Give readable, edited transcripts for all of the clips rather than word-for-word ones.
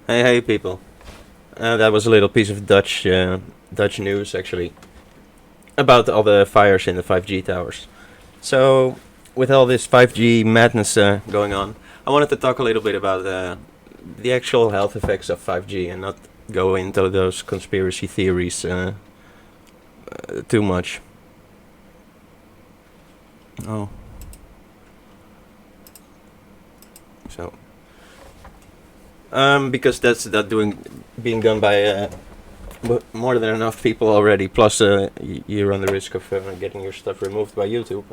Hey people. That was a little piece of Dutch news actually about all the fires in the 5G towers. So, with all this 5G madness going on, I wanted to talk a little bit about the actual health effects of 5G and not go into those conspiracy theories too much. Oh. So, because that's that doing being done by more than enough people already. Plus, you run the risk of getting your stuff removed by YouTube,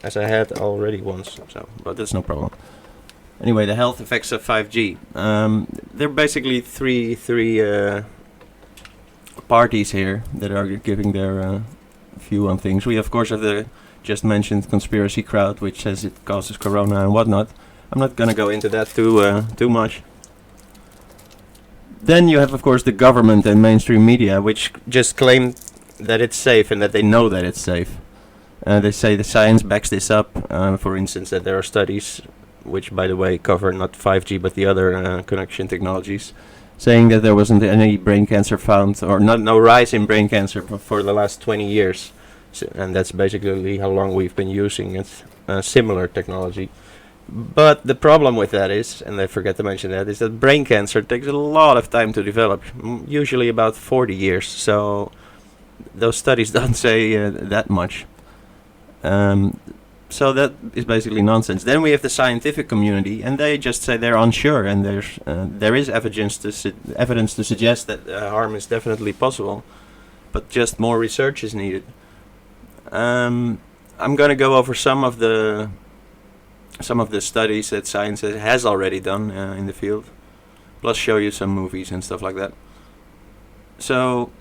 as I had already once. So, but that's no problem. Anyway, the health effects of 5G. There are basically three parties here that are giving their view on things. We of course have the just mentioned conspiracy crowd, which says it causes corona and whatnot. I'm not gonna go into that too much. Then you have, of course, the government and mainstream media, which just claim that it's safe and that they know that it's safe. They say the science backs this up. For instance, that there are studies, which, by the way, cover not 5G but the other connection technologies, saying that there wasn't any brain cancer found, or no rise in brain cancer for the last 20 years. And that's basically how long we've been using it, similar technology. But the problem with that is, and I forget to mention that, is that brain cancer takes a lot of time to develop, usually about 40 years. So those studies don't say that much. So that is basically nonsense. Then we have the scientific community, and they just say they're unsure, and there is evidence to suggest that harm is definitely possible, but just more research is needed. I'm going to go over some of the studies that science has already done in the field, plus show you some movies and stuff like that. So,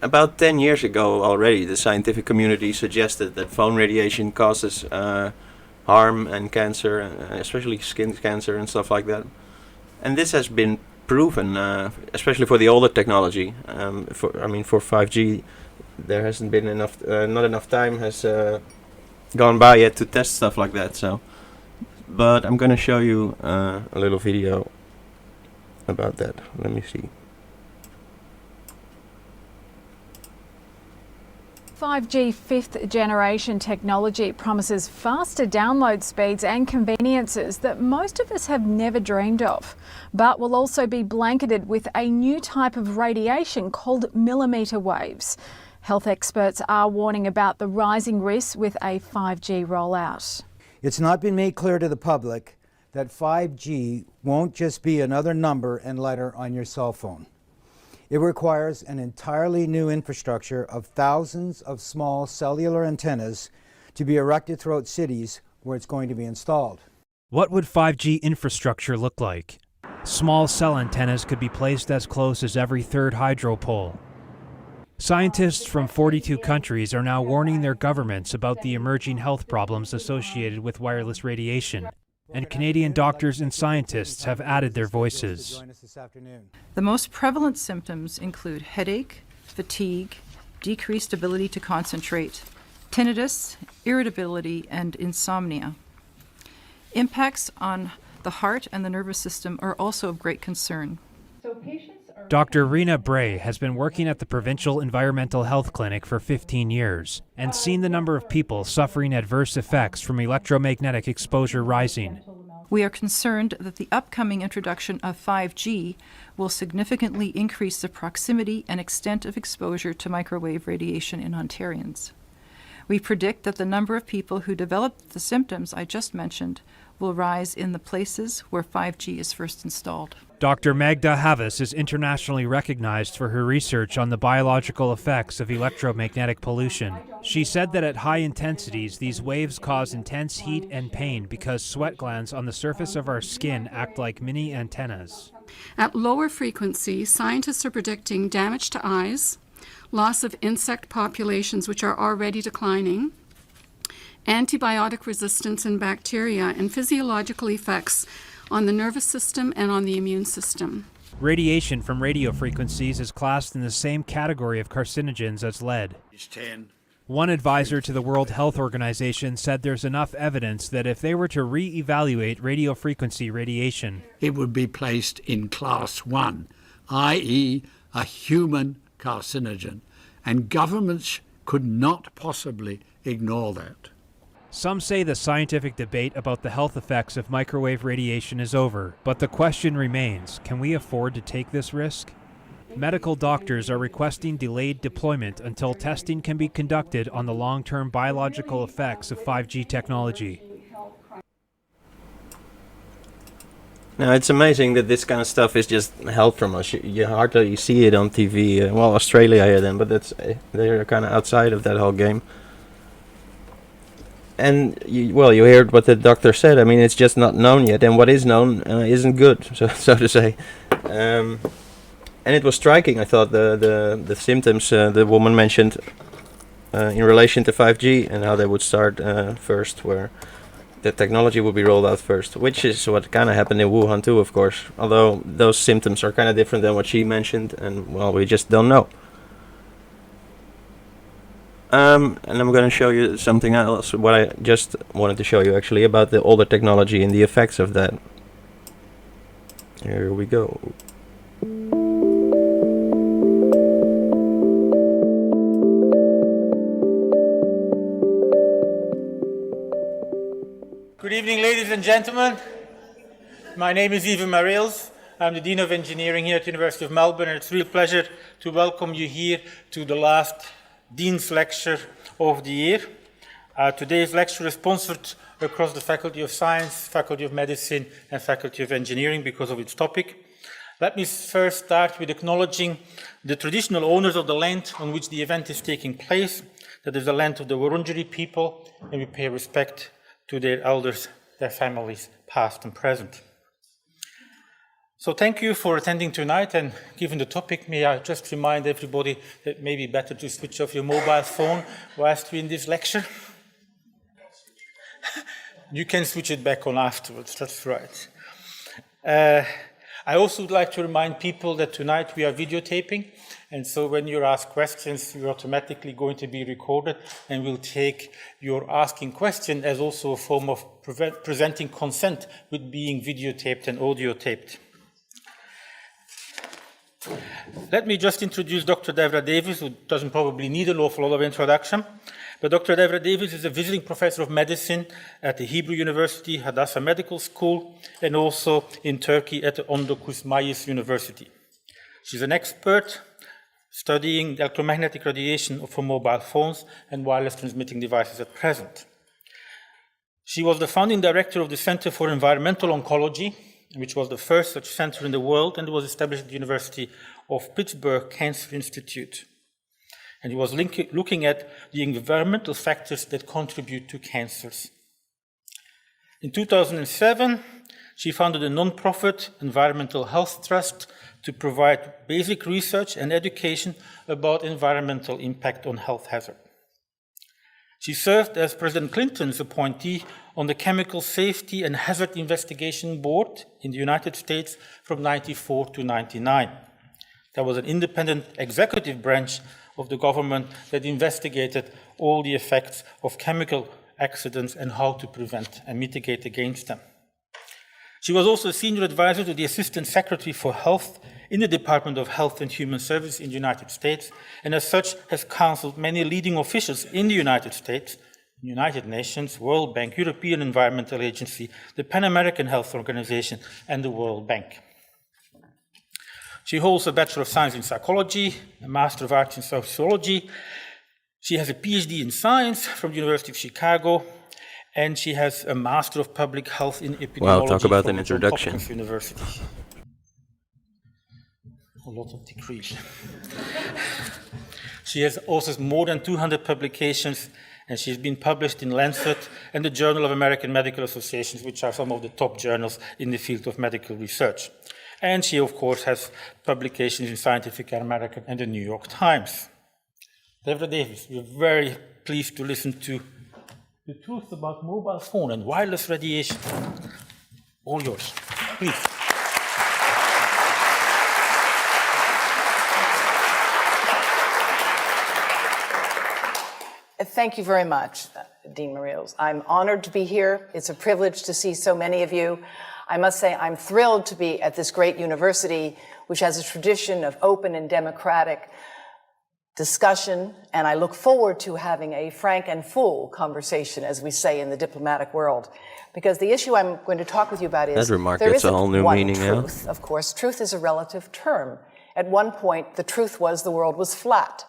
about 10 years ago already, the scientific community suggested that phone radiation causes harm and cancer, especially skin cancer and stuff like that. And this has been proven, especially for the older technology. For 5G, there hasn't been not enough time has gone by yet to test stuff like that. So, but I'm gonna show you a little video about that. Let me see. 5G fifth generation technology promises faster download speeds and conveniences that most of us have never dreamed of, but will also be blanketed with a new type of radiation called millimetre waves. Health experts are warning about the rising risks with a 5G rollout. It's not been made clear to the public that 5G won't just be another number and letter on your cell phone. It requires an entirely new infrastructure of thousands of small cellular antennas to be erected throughout cities where it's going to be installed. What would 5G infrastructure look like? Small cell antennas could be placed as close as every third hydro pole. Scientists from 42 countries are now warning their governments about the emerging health problems associated with wireless radiation, and Canadian doctors and scientists have added their voices. The most prevalent symptoms include headache, fatigue, decreased ability to concentrate, tinnitus, irritability, and insomnia. Impacts on the heart and the nervous system are also of great concern. Dr. Rena Bray has been working at the Provincial Environmental Health Clinic for 15 years and seen the number of people suffering adverse effects from electromagnetic exposure rising. We are concerned that the upcoming introduction of 5G will significantly increase the proximity and extent of exposure to microwave radiation in Ontarians. We predict that the number of people who develop the symptoms I just mentioned will rise in the places where 5G is first installed. Dr. Magda Havas is internationally recognized for her research on the biological effects of electromagnetic pollution. She said that at high intensities, these waves cause intense heat and pain because sweat glands on the surface of our skin act like mini antennas. At lower frequencies, scientists are predicting damage to eyes, loss of insect populations which are already declining, antibiotic resistance in bacteria, and physiological effects on the nervous system and on the immune system. Radiation from radio frequencies is classed in the same category of carcinogens as lead. It's 10, One advisor to the World Health Organization said there's enough evidence that if they were to re-evaluate radiofrequency radiation, it would be placed in class 1, i.e. a human carcinogen, and governments could not possibly ignore that. some say the scientific debate about the health effects of microwave radiation is over, but the question remains, can we afford to take this risk? Medical doctors are requesting delayed deployment until testing can be conducted on the long-term biological effects of 5G technology. Now, it's amazing that this kind of stuff is just held from us. You hardly see it on TV. Well, Australia here then, but they're kind of outside of that whole game. And you heard what the doctor said. I mean, it's just not known yet, and what is known isn't good, so to say. And it was striking, I thought, the symptoms the woman mentioned in relation to 5G and how they would start first, where the technology would be rolled out first, which is what kind of happened in Wuhan too, of course. Although those symptoms are kind of different than what she mentioned, and well, we just don't know. And I'm going to show you something else, what I just wanted to show you actually, about the older technology and the effects of that. Here we go. Good evening, ladies and gentlemen. My name is Marrow. I'm the Dean of Engineering here at the University of Melbourne, and it's a real pleasure to welcome you here to the last Dean's Lecture of the year. Today's lecture is sponsored across the Faculty of Science, Faculty of Medicine, and Faculty of Engineering because of its topic. Let me first start with acknowledging the traditional owners of the land on which the event is taking place. That is the land of the Wurundjeri people, and we pay respect to their elders, their families, past and present. So thank you for attending tonight, and given the topic, may I just remind everybody that it may be better to switch off your mobile phone whilst we're in this lecture. You can switch it back on afterwards, that's right. I also would like to remind people that tonight we are videotaping, and so when you ask questions, you're automatically going to be recorded, and we'll take your asking question as also a form of presenting consent with being videotaped and audio taped. Let me just introduce Dr. Devra Davis, who doesn't probably need an awful lot of introduction. But Dr. Devra Davis is a visiting professor of medicine at the Hebrew University, Hadassah Medical School, and also in Turkey at the Ondokus Mayıs University. She's an expert studying electromagnetic radiation for mobile phones and wireless transmitting devices at present. She was the founding director of the Center for Environmental Oncology, which was the first such center in the world, and it was established at the University of Pittsburgh Cancer Institute. And he was looking at the environmental factors that contribute to cancers. In 2007, she founded a non-profit environmental health trust to provide basic research and education about environmental impact on health hazard. She served as President Clinton's appointee on the Chemical Safety and Hazard Investigation Board in the United States from 1994 to 1999. That was an independent executive branch of the government that investigated all the effects of chemical accidents and how to prevent and mitigate against them. She was also a senior advisor to the Assistant Secretary for Health in the Department of Health and Human Services in the United States, and as such has counseled many leading officials in the United States, United Nations, World Bank, European Environmental Agency, the Pan American Health Organization, and the World Bank. She holds a Bachelor of Science in Psychology, a Master of Arts in Sociology. She has a PhD in Science from the University of Chicago, and she has a Master of Public Health in Epidemiology Wow, talk about from an introduction. Hopkins University. A lot of degrees. She has also more than 200 publications, and she's been published in Lancet and the Journal of American Medical Associations, which are some of the top journals in the field of medical research. And she, of course, has publications in Scientific American and the New York Times. Devra Davis, we're very pleased to listen to the truth about mobile phone and wireless radiation. All yours, please. Thank you very much, Dean Mariels. I'm honored to be here. It's a privilege to see so many of you. I must say I'm thrilled to be at this great university, which has a tradition of open and democratic discussion, and I look forward to having a frank and full conversation, as we say in the diplomatic world. Because the issue I'm going to talk with you about is That remark there gets a isn't whole new one meaning now. truth, of course. Truth is a relative term. At one point, the truth was the world was flat.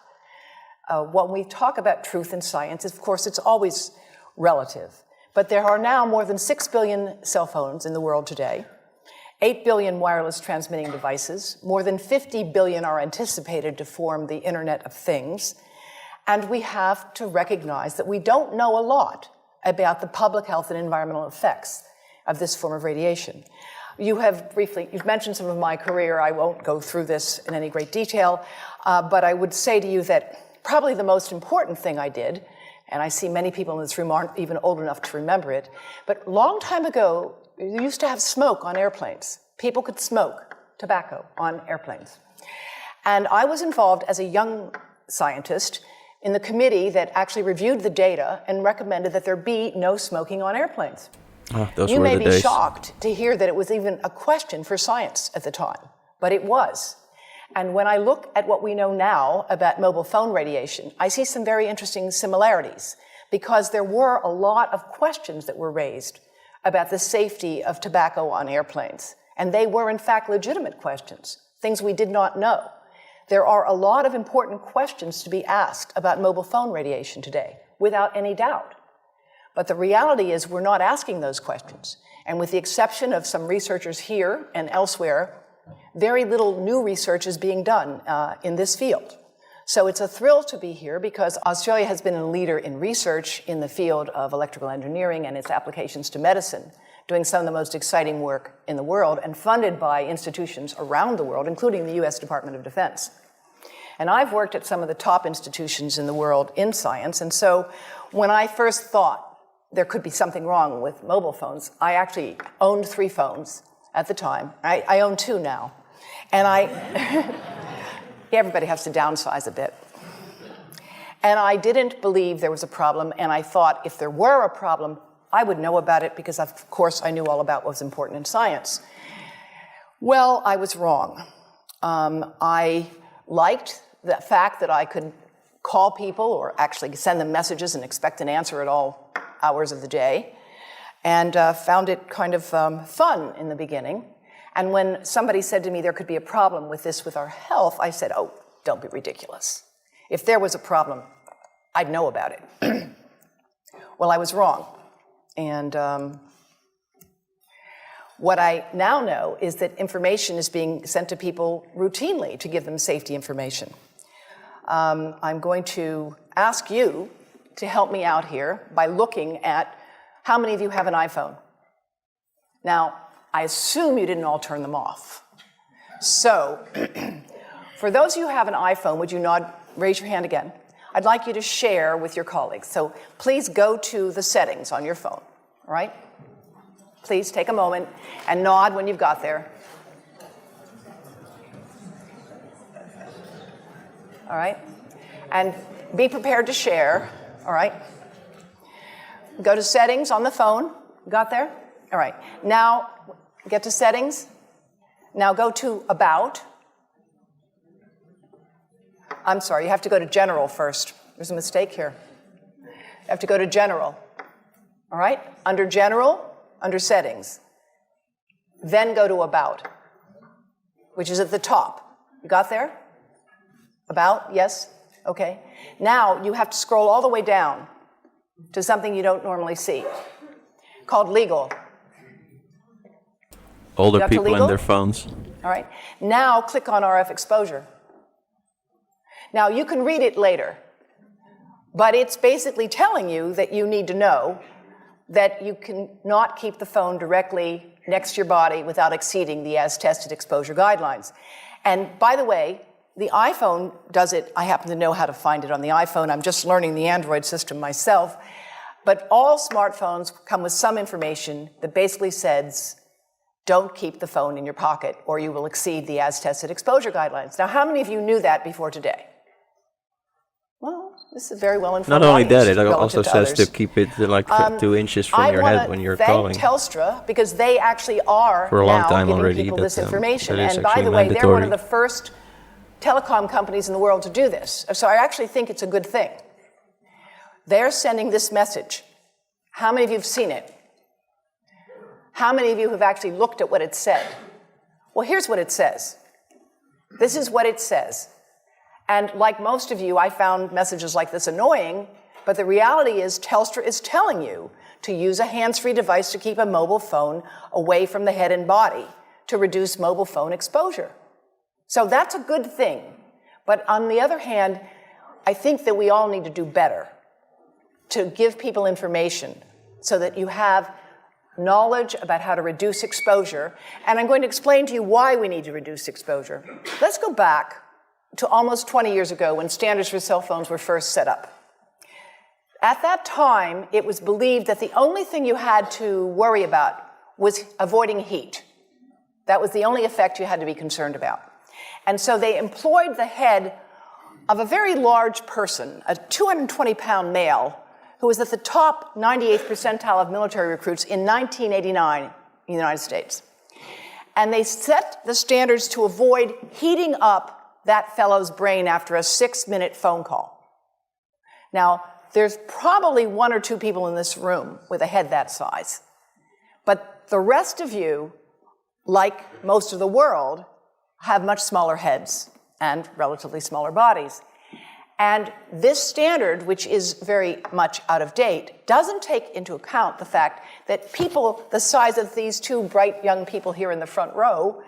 When we talk about truth in science, of course, it's always relative. But there are now more than 6 billion cell phones in the world today, 8 billion wireless transmitting devices, more than 50 billion are anticipated to form the Internet of Things, and we have to recognize that we don't know a lot about the public health and environmental effects of this form of radiation. You've mentioned some of my career. I won't go through this in any great detail, but I would say to you that probably the most important thing I did, and I see many people in this room aren't even old enough to remember it, but a long time ago, you used to have smoke on airplanes. People could smoke tobacco on airplanes. And I was involved as a young scientist in the committee that actually reviewed the data and recommended that there be no smoking on airplanes. You may be shocked to hear that it was even a question for science at the time, but it was. And when I look at what we know now about mobile phone radiation, I see some very interesting similarities, because there were a lot of questions that were raised about the safety of tobacco on airplanes. And they were, in fact, legitimate questions, things we did not know. There are a lot of important questions to be asked about mobile phone radiation today, without any doubt. But the reality is we're not asking those questions. And with the exception of some researchers here and elsewhere, very little new research is being done in this field. So it's a thrill to be here, because Australia has been a leader in research in the field of electrical engineering and its applications to medicine, doing some of the most exciting work in the world and funded by institutions around the world, including the US Department of Defense. And I've worked at some of the top institutions in the world in science, and so when I first thought there could be something wrong with mobile phones, I actually owned 3 phones at the time. I own 2 now. And everybody has to downsize a bit. And I didn't believe there was a problem, and I thought if there were a problem, I would know about it, because of course I knew all about what was important in science. Well, I was wrong. I liked the fact that I could call people or actually send them messages and expect an answer at all hours of the day, and found it kind of fun in the beginning. And when somebody said to me there could be a problem with this with our health, I said, oh, don't be ridiculous. If there was a problem, I'd know about it. Well, I was wrong. And what I now know is that information is being sent to people routinely to give them safety information. I'm going to ask you to help me out here by looking at how many of you have an iPhone. Now, I assume you didn't all turn them off. So, for those of you who have an iPhone, would you raise your hand again? I'd like you to share with your colleagues. So please go to the settings on your phone, all right? Please take a moment and nod when you've got there. All right? And be prepared to share, all right? Go to settings on the phone. Got there? All right. Now, get to settings. Now go to about. I'm sorry, you have to go to general first. There's a mistake here. You have to go to general. All right? Under general, under settings. Then go to about, which is at the top. You got there? About, yes? Okay. Now you have to scroll all the way down to something you don't normally see, called legal. Older people and their phones. All right. Now click on RF exposure. Now you can read it later, but it's basically telling you that you need to know that you cannot keep the phone directly next to your body without exceeding the as-tested exposure guidelines. And by the way, the iPhone does it. I happen to know how to find it on the iPhone. I'm just learning the Android system myself. But all smartphones come with some information that basically says, don't keep the phone in your pocket or you will exceed the as-tested exposure guidelines. Now, how many of you knew that before today? Well, This is a very well-informed Not only that, audience it relative also to says others. to keep it like 2 inches from your head when you're I calling. want to thank Telstra because they actually are For a long now time giving already people this that, information. that is And by actually the way, they're one of mandatory. the first telecom companies in the world to do this. So I actually think it's a good thing. They're sending this message. How many of you have seen it? How many of you have actually looked at what it said? Well, here's what it says. This is what it says. And like most of you, I found messages like this annoying, but the reality is Telstra is telling you to use a hands-free device to keep a mobile phone away from the head and body to reduce mobile phone exposure. So that's a good thing. But on the other hand, I think that we all need to do better to give people information so that you have knowledge about how to reduce exposure. And I'm going to explain to you why we need to reduce exposure. Let's go back to almost 20 years ago when standards for cell phones were first set up. At that time, it was believed that the only thing you had to worry about was avoiding heat. That was the only effect you had to be concerned about. And so they employed the head of a very large person, a 220-pound male, who was at the top 98th percentile of military recruits in 1989 in the United States. And they set the standards to avoid heating up that fellow's brain after a 6-minute phone call. Now, there's probably 1 or 2 people in this room with a head that size. But the rest of you, like most of the world, have much smaller heads and relatively smaller bodies. And this standard, which is very much out of date, doesn't take into account the fact that people the size of these 2 bright young people here in the front row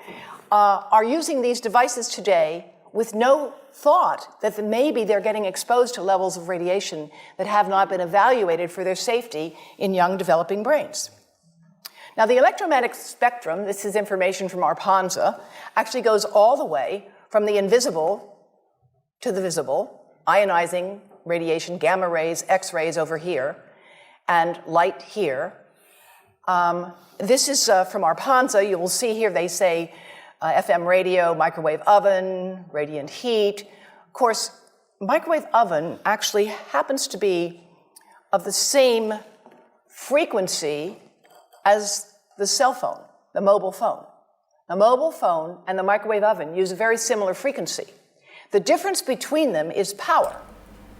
are using these devices today with no thought that maybe they're getting exposed to levels of radiation that have not been evaluated for their safety in young developing brains. Now, the electromagnetic spectrum, this is information from ARPANSA, actually goes all the way from the invisible to the visible, ionizing radiation, gamma rays, X-rays over here, and light here. This is from ARPANSA. You will see here they say FM radio, microwave oven, radiant heat. Of course, microwave oven actually happens to be of the same frequency as the cell phone, the mobile phone. The mobile phone and the microwave oven use a very similar frequency. The difference between them is power.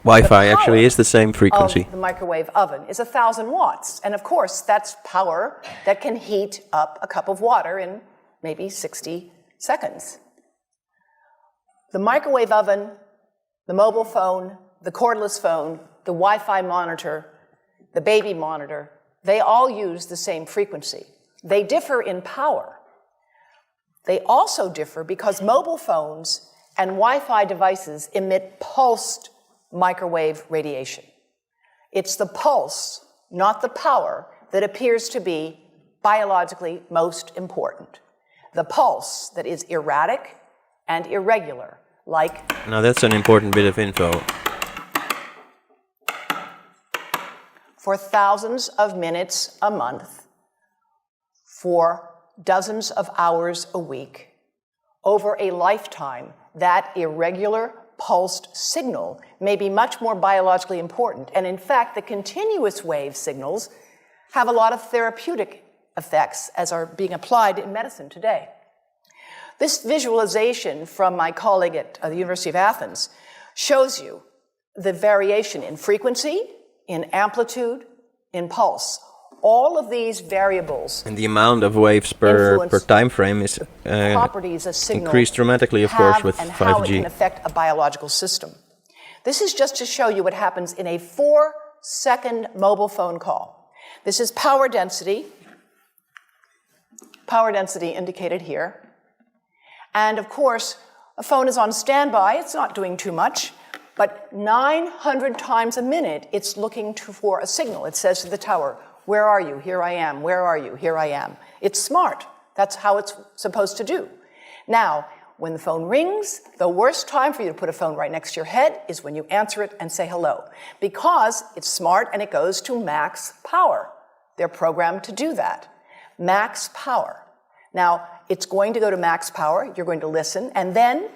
Wi-Fi actually is the same frequency. The microwave oven is 1,000 watts. And of course, that's power that can heat up a cup of water in maybe 60 seconds. The microwave oven, the mobile phone, the cordless phone, the Wi-Fi monitor, the baby monitor, they all use the same frequency. They differ in power. They also differ because mobile phones and Wi-Fi devices emit pulsed microwave radiation. It's the pulse, not the power, that appears to be biologically most important. The pulse that is erratic and irregular, like... Now that's an important bit of info. For thousands of minutes a month, for dozens of hours a week, over a lifetime, that irregular pulsed signal may be much more biologically important. And in fact, the continuous wave signals have a lot of therapeutic effects as are being applied in medicine today. This visualization from my colleague at the University of Athens shows you the variation in frequency, in amplitude, in pulse. All of these variables and the amount of waves per time frame is properties a signal increased dramatically, of course, with and 5G. how it can affect a biological system. This is just to show you what happens in a 4-second mobile phone call. This is power density indicated here. And of course, a phone is on standby, it's not doing too much, but 900 times a minute it's looking for a signal. It says to the tower, "Where are you? Here I am. Where are you? Here I am." It's smart. That's how it's supposed to do. Now, when the phone rings, the worst time for you to put a phone right next to your head is when you answer it and say hello, because it's smart and it goes to max power. They're programmed to do that. Max power. Now, it's going to go to max power. You're going to listen, and then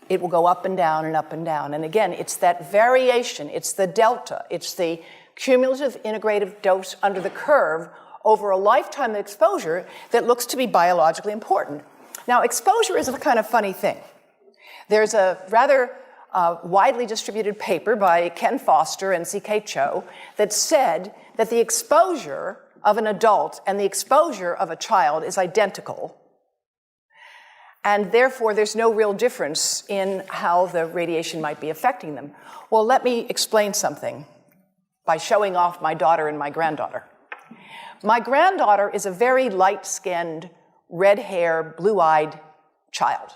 it will go up and down and up and down. And again, it's that variation, it's the delta, it's the cumulative integrative dose under the curve over a lifetime of exposure that looks to be biologically important. Now, exposure is a kind of funny thing. There's a rather widely distributed paper by Ken Foster and C.K. Cho that said that the exposure of an adult and the exposure of a child is identical, and therefore there's no real difference in how the radiation might be affecting them. Well, let me explain something by showing off my daughter and my granddaughter. My granddaughter is a very light-skinned, red-haired, blue-eyed child.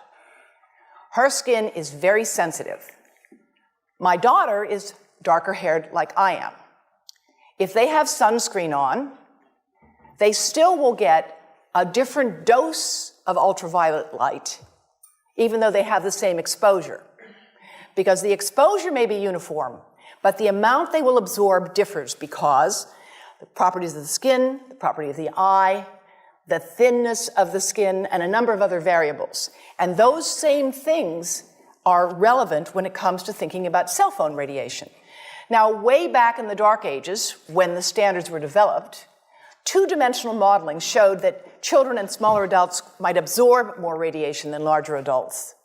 Her skin is very sensitive. My daughter is darker-haired like I am. If they have sunscreen on, they still will get a different dose of ultraviolet light, even though they have the same exposure. Because the exposure may be uniform, but the amount they will absorb differs because the properties of the skin, the property of the eye, the thinness of the skin, and a number of other variables. And those same things are relevant when it comes to thinking about cell phone radiation. Now, way back in the dark ages, when the standards were developed, two-dimensional modeling showed that children and smaller adults might absorb more radiation than larger adults.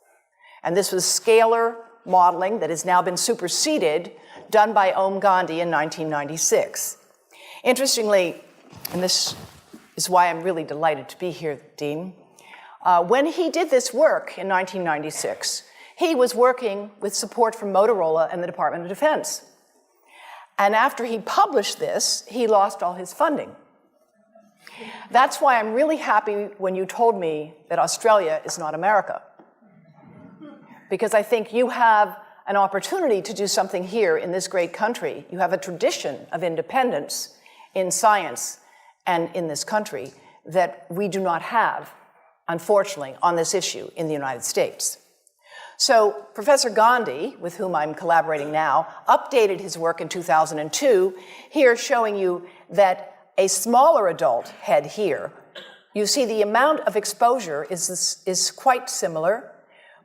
And this was scalar modeling that has now been superseded, done by Om Gandhi in 1996. Interestingly, and this is why I'm really delighted to be here, Dean, when he did this work in 1996, he was working with support from Motorola and the Department of Defense. And after he published this, he lost all his funding. That's why I'm really happy when you told me that Australia is not America. Because I think you have an opportunity to do something here in this great country. You have a tradition of independence in science and in this country that we do not have, unfortunately, on this issue in the United States. So Professor Gandhi, with whom I'm collaborating now, updated his work in 2002, here showing you that a smaller adult head here, you see the amount of exposure is quite similar,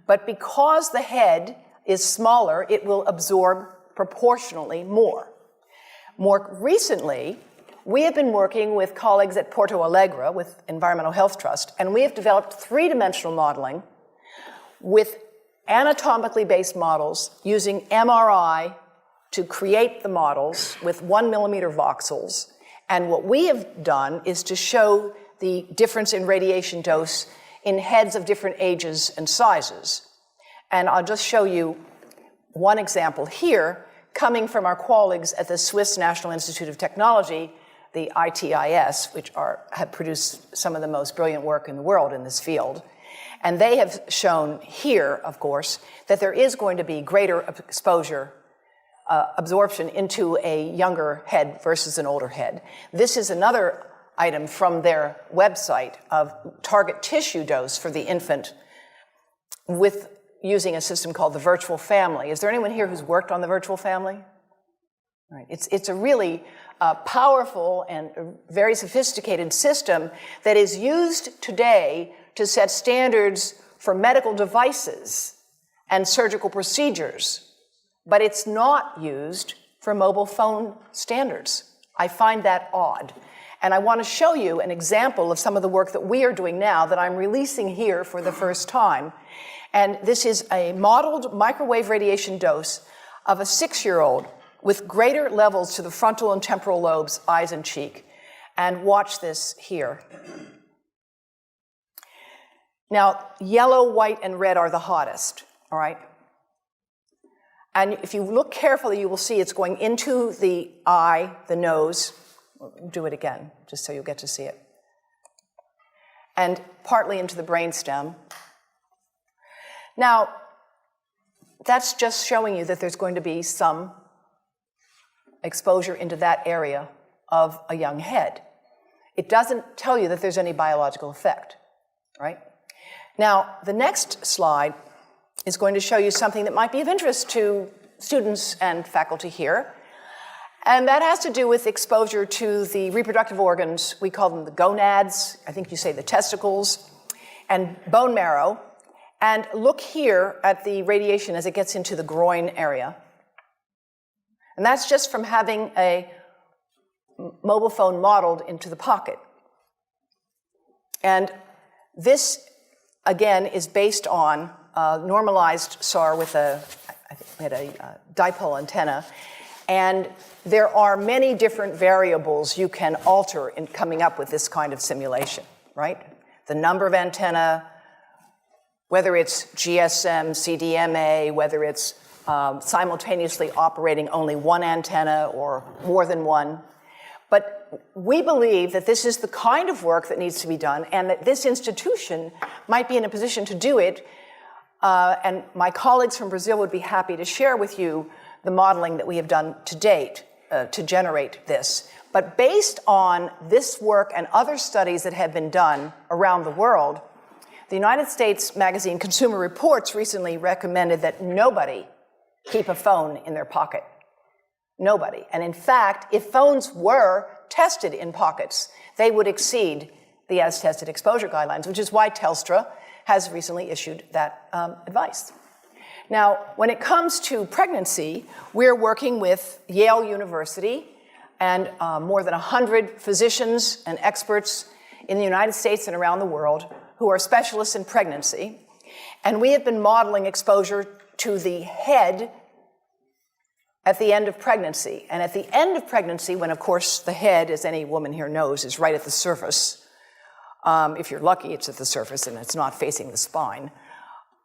but because the head is smaller, it will absorb proportionally more. More recently, we have been working with colleagues at Porto Alegre with Environmental Health Trust, and we have developed three-dimensional modeling with anatomically based models using MRI to create the models with 1 millimeter voxels. And what we have done is to show the difference in radiation dose in heads of different ages and sizes. And I'll just show you one example here, coming from our colleagues at the Swiss National Institute of Technology, the ITIS, which have produced some of the most brilliant work in the world in this field. And they have shown here, of course, that there is going to be greater exposure, absorption into a younger head versus an older head. This is another item from their website of target tissue dose for the infant with using a system called the virtual family. Is there anyone here who's worked on the virtual family? All right. It's a really powerful and very sophisticated system that is used today to set standards for medical devices and surgical procedures, but it's not used for mobile phone standards. I find that odd. And I want to show you an example of some of the work that we are doing now that I'm releasing here for the first time. And this is a modeled microwave radiation dose of a 6-year-old with greater levels to the frontal and temporal lobes, eyes and cheek. And watch this here. Now, yellow, white, and red are the hottest, all right? And if you look carefully, you will see it's going into the eye, the nose. Do it again, just so you'll get to see it. And partly into the brainstem. Now, that's just showing you that there's going to be some exposure into that area of a young head. It doesn't tell you that there's any biological effect, right? Now, the next slide is going to show you something that might be of interest to students and faculty here. And that has to do with exposure to the reproductive organs. We call them the gonads. I think you say the testicles, and bone marrow. And look here at the radiation as it gets into the groin area. And that's just from having a mobile phone modeled into the pocket. And this, again, is based on normalized SAR with a dipole antenna. And there are many different variables you can alter in coming up with this kind of simulation, right? The number of antenna, whether it's GSM, CDMA, whether it's simultaneously operating only one antenna or more than one. But we believe that this is the kind of work that needs to be done and that this institution might be in a position to do it. And my colleagues from Brazil would be happy to share with you the modeling that we have done to date to generate this. But based on this work and other studies that have been done around the world, the United States magazine Consumer Reports recently recommended that nobody keep a phone in their pocket. Nobody. And in fact, if phones were tested in pockets, they would exceed the as-tested exposure guidelines, which is why Telstra has recently issued that advice. Now, when it comes to pregnancy, we're working with Yale University and more than 100 physicians and experts in the United States and around the world who are specialists in pregnancy. And we have been modeling exposure to the head at the end of pregnancy. And at the end of pregnancy, when of course the head, as any woman here knows, is right at the surface, if you're lucky it's at the surface and it's not facing the spine,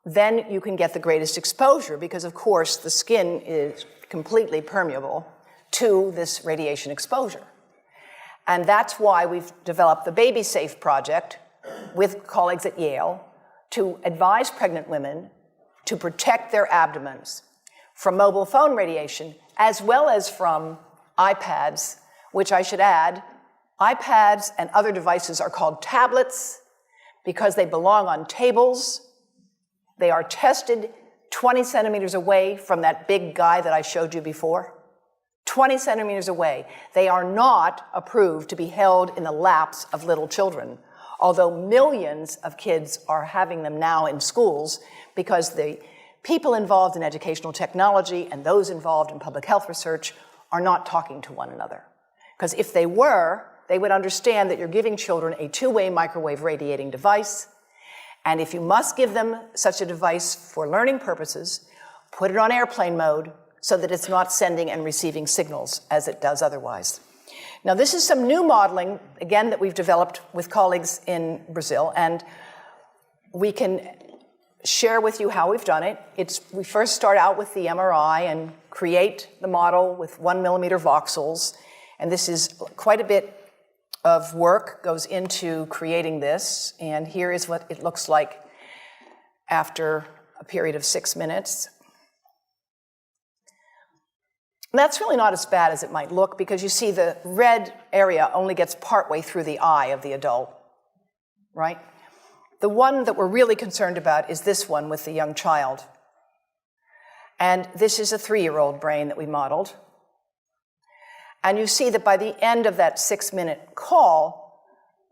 then you can get the greatest exposure because of course the skin is completely permeable to this radiation exposure. And that's why we've developed the Baby Safe project with colleagues at Yale to advise pregnant women to protect their abdomens from mobile phone radiation, as well as from iPads, which I should add, iPads and other devices are called tablets because they belong on tables. They are tested 20 centimeters away from that big guy that I showed you before. 20 centimeters away. They are not approved to be held in the laps of little children, although millions of kids are having them now in schools because the people involved in educational technology and those involved in public health research are not talking to one another. Because if they were, they would understand that you're giving children a two-way microwave radiating device, and if you must give them such a device for learning purposes, put it on airplane mode so that it's not sending and receiving signals as it does otherwise. Now, this is some new modeling, again, that we've developed with colleagues in Brazil, and we can share with you how we've done it. We first start out with the MRI and create the model with 1 millimeter voxels, and this is quite a bit of work goes into creating this, and here is what it looks like after a period of 6 minutes. That's really not as bad as it might look because you see the red area only gets partway through the eye of the adult, right? The one that we're really concerned about is this one with the young child. And this is a 3-year-old brain that we modeled. And you see that by the end of that 6-minute call,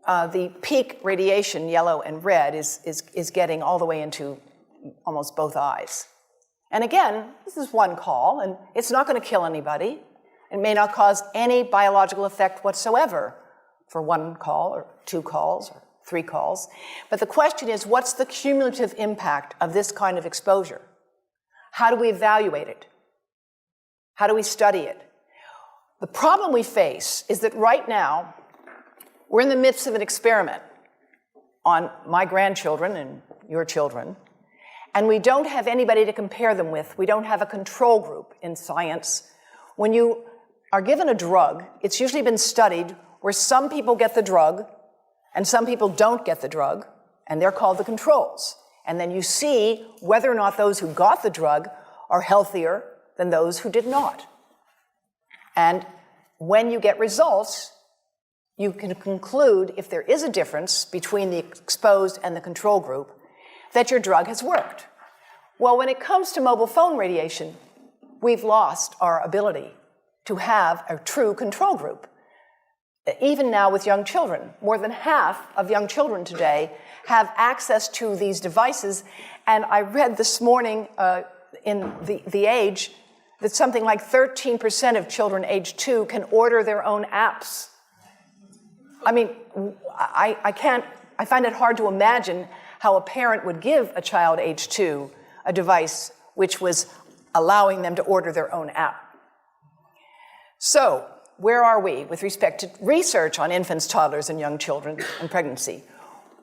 the peak radiation, yellow and red, is getting all the way into almost both eyes. And again, this is one call, and it's not going to kill anybody. It may not cause any biological effect whatsoever for 1 call or 2 calls or 3 calls. But the question is, what's the cumulative impact of this kind of exposure? How do we evaluate it? How do we study it? The problem we face is that right now, we're in the midst of an experiment on my grandchildren and your children, and we don't have anybody to compare them with. We don't have a control group in science. When you are given a drug, it's usually been studied where some people get the drug and some people don't get the drug, and they're called the controls. And then you see whether or not those who got the drug are healthier than those who did not. And when you get results, you can conclude, if there is a difference between the exposed and the control group, that your drug has worked. Well, when it comes to mobile phone radiation, we've lost our ability to have a true control group. Even now with young children, more than half of young children today have access to these devices, And I read this morning in The Age that something like 13% of children age 2 can order their own apps. I mean, I find it hard to imagine how a parent would give a child age 2 a device which was allowing them to order their own app. So, where are we with respect to research on infants, toddlers, and young children and pregnancy?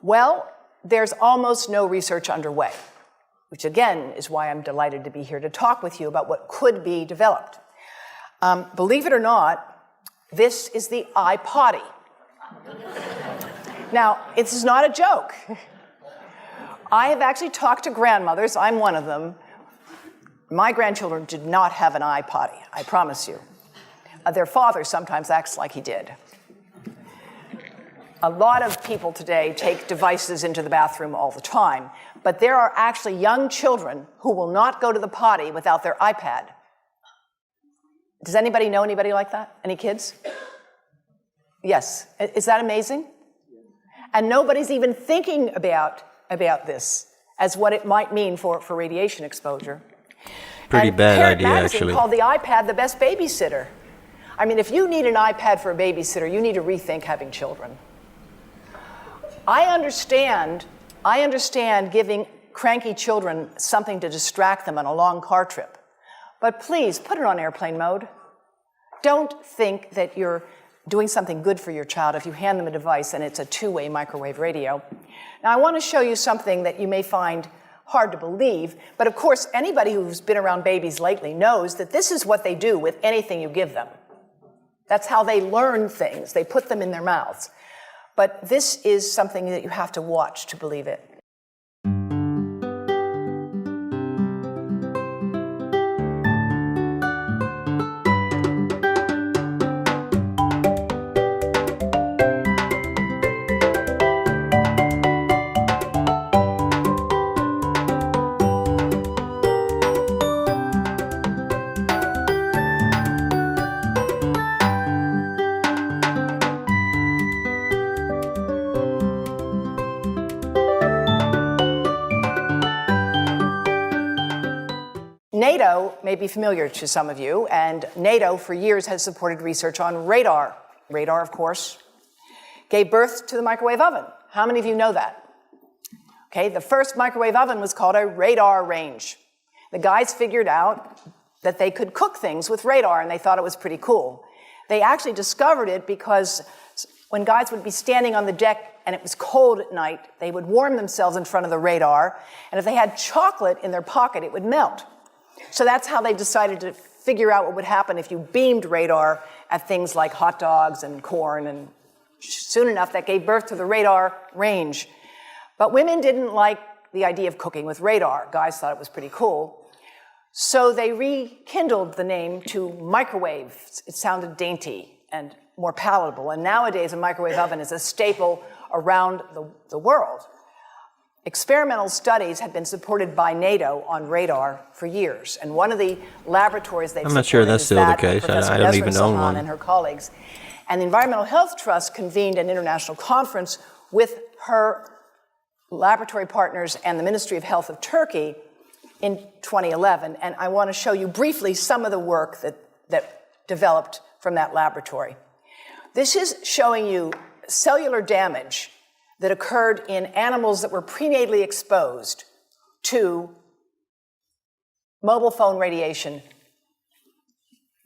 Well, there's almost no research underway, which again is why I'm delighted to be here to talk with you about what could be developed. Believe it or not, this is the iPotty. Now, this is not a joke. I have actually talked to grandmothers, I'm one of them. My grandchildren did not have an iPotty, I promise you. Their father sometimes acts like he did. A lot of people today take devices into the bathroom all the time, but there are actually young children who will not go to the potty without their iPad. Does anybody know anybody like that? Any kids? Yes. Is that amazing? And nobody's even thinking about this as what it might mean for radiation exposure. Pretty bad Parent idea, Magazine actually. called the iPad the best babysitter. I mean, if you need an iPad for a babysitter, you need to rethink having children. I understand giving cranky children something to distract them on a long car trip. But please, put it on airplane mode. Don't think that you're doing something good for your child if you hand them a device and it's a two-way microwave radio. Now, I want to show you something that you may find hard to believe, but of course, anybody who's been around babies lately knows that this is what they do with anything you give them. That's how they learn things. They put them in their mouths. But this is something that you have to watch to believe it. NATO may be familiar to some of you, and NATO for years has supported research on radar. Radar, of course, gave birth to the microwave oven. How many of you know that? Okay, the first microwave oven was called a radar range. The guys figured out that they could cook things with radar, and they thought it was pretty cool. They actually discovered it because when guys would be standing on the deck and it was cold at night, they would warm themselves in front of the radar, and if they had chocolate in their pocket, it would melt. So that's how they decided to figure out what would happen if you beamed radar at things like hot dogs and corn, and soon enough that gave birth to the radar range. But women didn't like the idea of cooking with radar. Guys thought it was pretty cool. So they rekindled the name to microwave. It sounded dainty and more palatable. And nowadays a microwave oven is a staple around the world. Experimental studies have been supported by NATO on radar for years, and one of the laboratories they've I'm not sure that's still the case. I don't even own one. And her colleagues. And the Environmental Health Trust convened an international conference with her laboratory partners and the Ministry of Health of Turkey in 2011, and I want to show you briefly some of the work that developed from that laboratory. This is showing you cellular damage that occurred in animals that were prenatally exposed to mobile phone radiation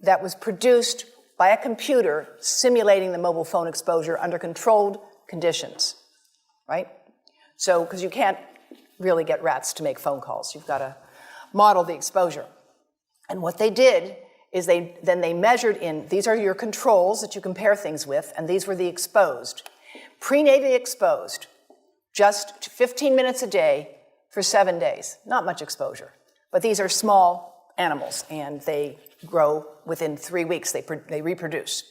that was produced by a computer simulating the mobile phone exposure under controlled conditions, right? So, because you can't really get rats to make phone calls. You've got to model the exposure. And what they did is they measured in, these are your controls that you compare things with, and these were the exposed. Prenatally exposed, just 15 minutes a day for 7 days. Not much exposure. But these are small animals, and they grow within 3 weeks. They reproduce.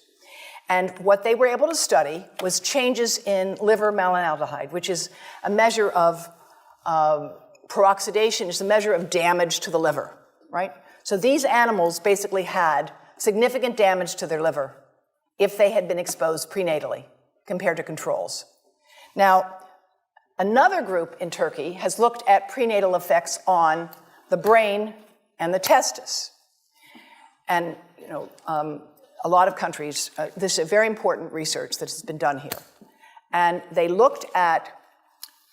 And what they were able to study was changes in liver malonaldehyde, which is a measure of peroxidation, is a measure of damage to the liver, right? So these animals basically had significant damage to their liver if they had been exposed prenatally compared to controls. Now, Another group in Turkey has looked at prenatal effects on the brain and the testis. And, a lot of countries, this is a very important research that has been done here. And they looked at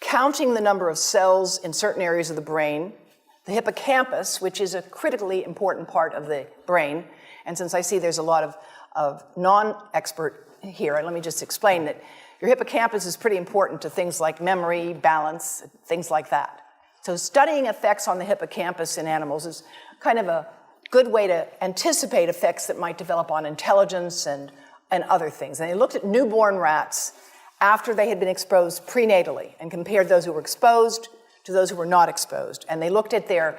counting the number of cells in certain areas of the brain, the hippocampus, which is a critically important part of the brain. And since I see there's a lot of non-expert here, let me just explain that your hippocampus is pretty important to things like memory, balance, things like that. So studying effects on the hippocampus in animals is kind of a good way to anticipate effects that might develop on intelligence and other things. And they looked at newborn rats after they had been exposed prenatally and compared those who were exposed to those who were not exposed. And they looked at their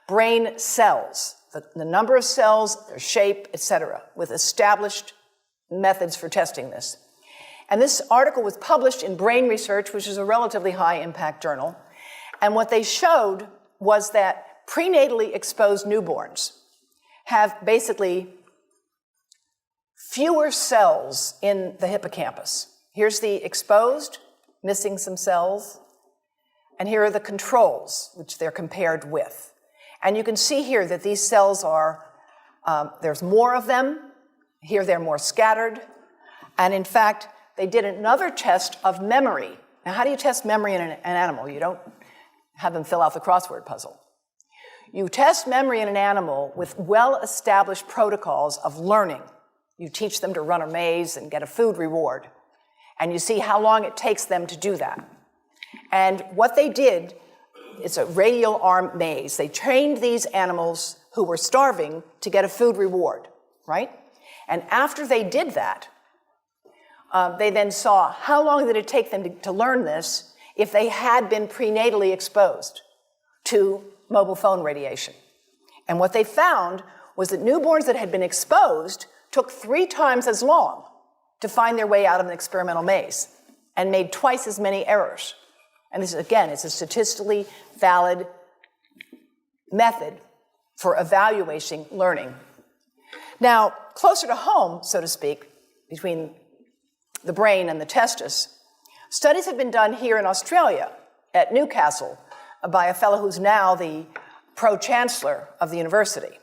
brain cells, the number of cells, their shape, etc., with established methods for testing this. And this article was published in Brain Research, which is a relatively high-impact journal. And what they showed was that prenatally exposed newborns have basically fewer cells in the hippocampus. Here's the exposed, missing some cells, and here are the controls, which they're compared with. And you can see here that these cells are, there's more of them. Here they're more scattered. And in fact, they did another test of memory. Now, how do you test memory in an animal? You don't have them fill out the crossword puzzle. You test memory in an animal with well-established protocols of learning. You teach them to run a maze and get a food reward. And you see how long it takes them to do that. And what they did, it's a radial arm maze. They trained these animals who were starving to get a food reward, right? And after they did that, they then saw how long did it take them to learn this if they had been prenatally exposed to mobile phone radiation. And what they found was that newborns that had been exposed took 3 times as long to find their way out of an experimental maze and made twice as many errors. And this, again, it's a statistically valid method for evaluating learning. Now, closer to home, so to speak, between the brain and the testis, studies have been done here in Australia at Newcastle by a fellow who's now the pro-chancellor of the university.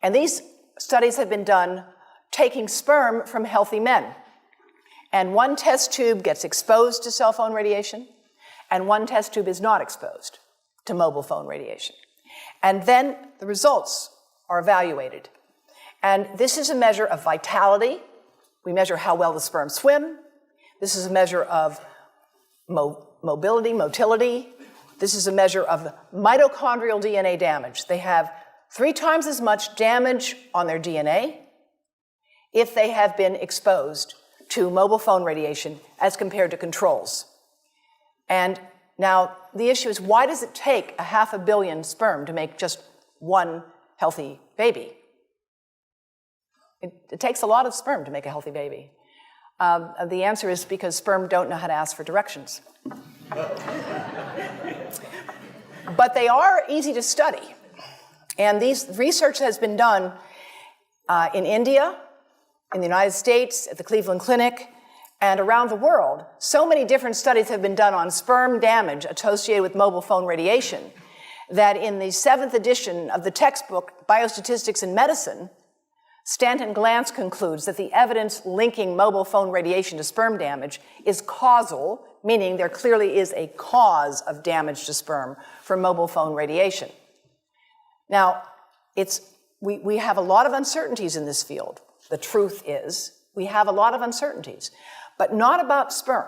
And these studies have been done taking sperm from healthy men. And one test tube gets exposed to cell phone radiation, and one test tube is not exposed to mobile phone radiation. And then the results are evaluated. And this is a measure of vitality. We measure how well the sperm swim. This is a measure of motility. This is a measure of mitochondrial DNA damage. They have 3 times as much damage on their DNA if they have been exposed to mobile phone radiation as compared to controls. And now the issue is, why does it take 500 million sperm to make just one healthy baby? It takes a lot of sperm to make a healthy baby. The answer is because sperm don't know how to ask for directions. But they are easy to study. And these research has been done in India, in the United States, at the Cleveland Clinic, and around the world. So many different studies have been done on sperm damage associated with mobile phone radiation that in the 7th edition of the textbook Biostatistics in Medicine, Stanton Glantz concludes that the evidence linking mobile phone radiation to sperm damage is causal, meaning there clearly is a cause of damage to sperm from mobile phone radiation. Now, we have a lot of uncertainties in this field. The truth is, we have a lot of uncertainties, but not about sperm.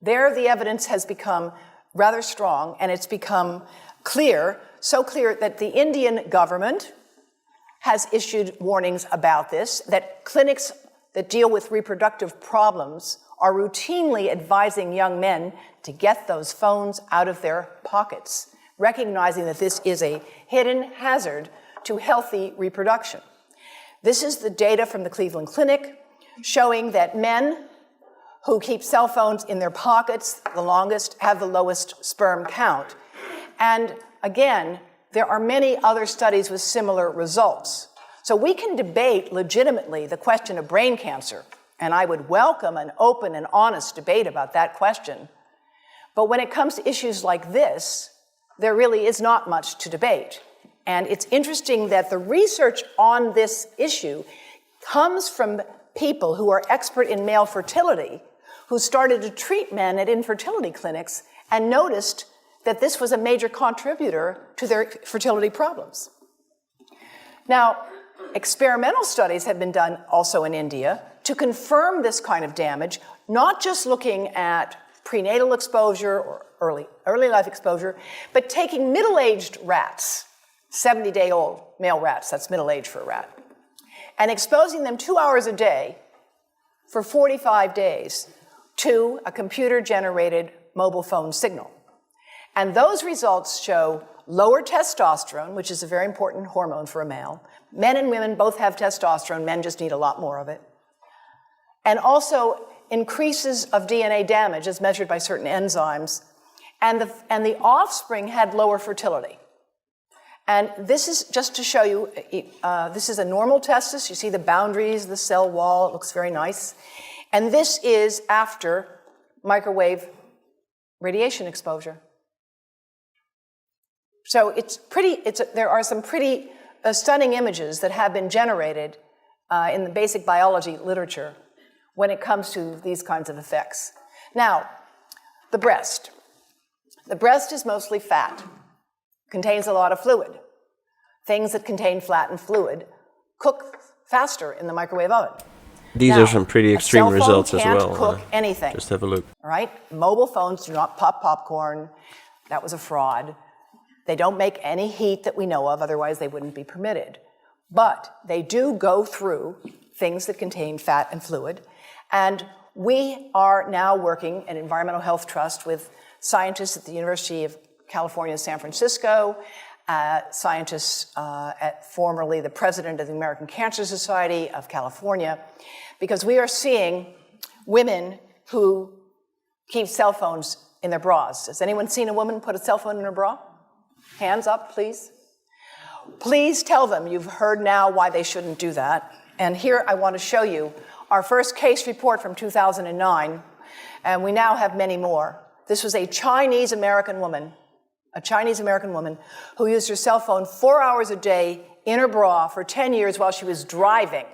There, the evidence has become rather strong, and it's become clear, so clear that the Indian government has issued warnings about this, that clinics that deal with reproductive problems are routinely advising young men to get those phones out of their pockets, recognizing that this is a hidden hazard to healthy reproduction. This is the data from the Cleveland Clinic showing that men who keep cell phones in their pockets the longest have the lowest sperm count. And again, there are many other studies with similar results. So we can debate legitimately the question of brain cancer, and I would welcome an open and honest debate about that question. But when it comes to issues like this, there really is not much to debate. And it's interesting that the research on this issue comes from people who are expert in male fertility, who started to treat men at infertility clinics and noticed that this was a major contributor to their fertility problems. Now, experimental studies have been done also in India to confirm this kind of damage, not just looking at prenatal exposure or early life exposure, but taking middle-aged rats, 70-day-old male rats, that's middle age for a rat, and exposing them 2 hours a day for 45 days to a computer-generated mobile phone signal. And those results show lower testosterone, which is a very important hormone for a male. Men and women both have testosterone, men just need a lot more of it. And also increases of DNA damage as measured by certain enzymes, and the offspring had lower fertility. And this is just to show you, this is a normal testis. You see the boundaries, the cell wall, it looks very nice. And this is after microwave radiation exposure. So there are some pretty stunning images that have been generated in the basic biology literature when it comes to these kinds of effects. Now, the breast. The breast is mostly fat, contains a lot of fluid. Things that contain fat and fluid cook faster in the microwave oven. These are some pretty extreme results as well. A cell phone can't cook anything. Just have a look. All right? Mobile phones do not pop popcorn. That was a fraud. They don't make any heat that we know of, otherwise they wouldn't be permitted. But they do go through things that contain fat and fluid. And we are now working at Environmental Health Trust with scientists at the University of California, San Francisco, scientists at formerly the president of the American Cancer Society of California, because we are seeing women who keep cell phones in their bras. Has anyone seen a woman put a cell phone in her bra? Hands up, please. Please tell them you've heard now why they shouldn't do that. And here I want to show you our first case report from 2009, and we now have many more. This was a Chinese-American woman who used her cell phone 4 hours a day in her bra for 10 years while she was driving.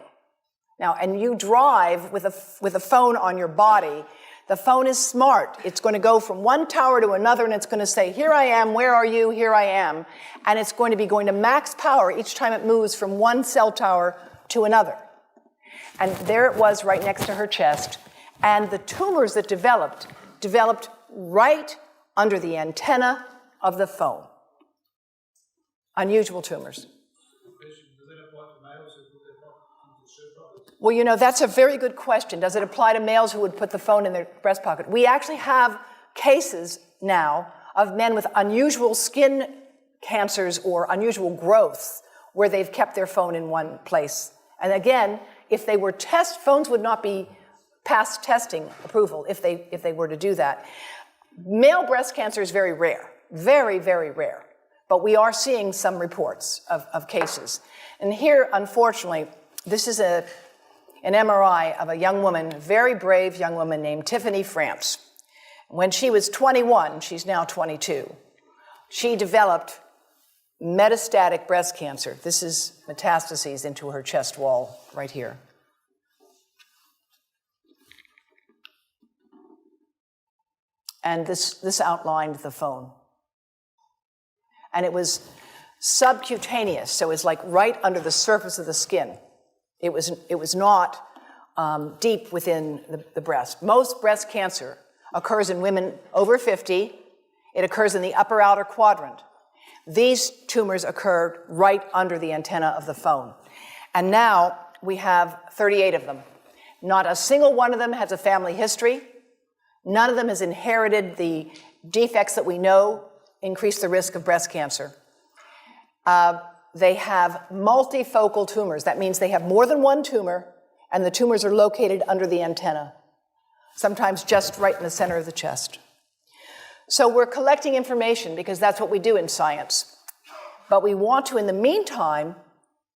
Now, and you drive with a phone on your body. The phone is smart. It's going to go from one tower to another, and it's going to say, here I am, where are you, here I am. And it's going to be going to max power each time it moves from one cell tower to another. And there it was right next to her chest. And the tumors that developed right under the antenna of the phone. Unusual tumors. Well, you know, that's a very good question. Does it apply to males who would put the phone in their breast pocket? We actually have cases now of men with unusual skin cancers or unusual growths where they've kept their phone in one place. And again, if they were phones would not be past testing approval if they were to do that. Male breast cancer is very rare, very, very rare. But we are seeing some reports of cases. And here, unfortunately, this is an MRI of a young woman, a very brave young woman named Tiffany France. When she was 21, she's now 22, she developed metastatic breast cancer. This is metastases into her chest wall right here. And this outlined the phone. And it was subcutaneous, so it's like right under the surface of the skin. It was not deep within the breast. Most breast cancer occurs in women over 50. It occurs in the upper outer quadrant. These tumors occurred right under the antenna of the phone. And now we have 38 of them. Not a single one of them has a family history. None of them has inherited the defects that we know increase the risk of breast cancer. They have multifocal tumors. That means they have more than one tumor, and the tumors are located under the antenna, sometimes just right in the center of the chest. So we're collecting information because that's what we do in science. But we want to, in the meantime,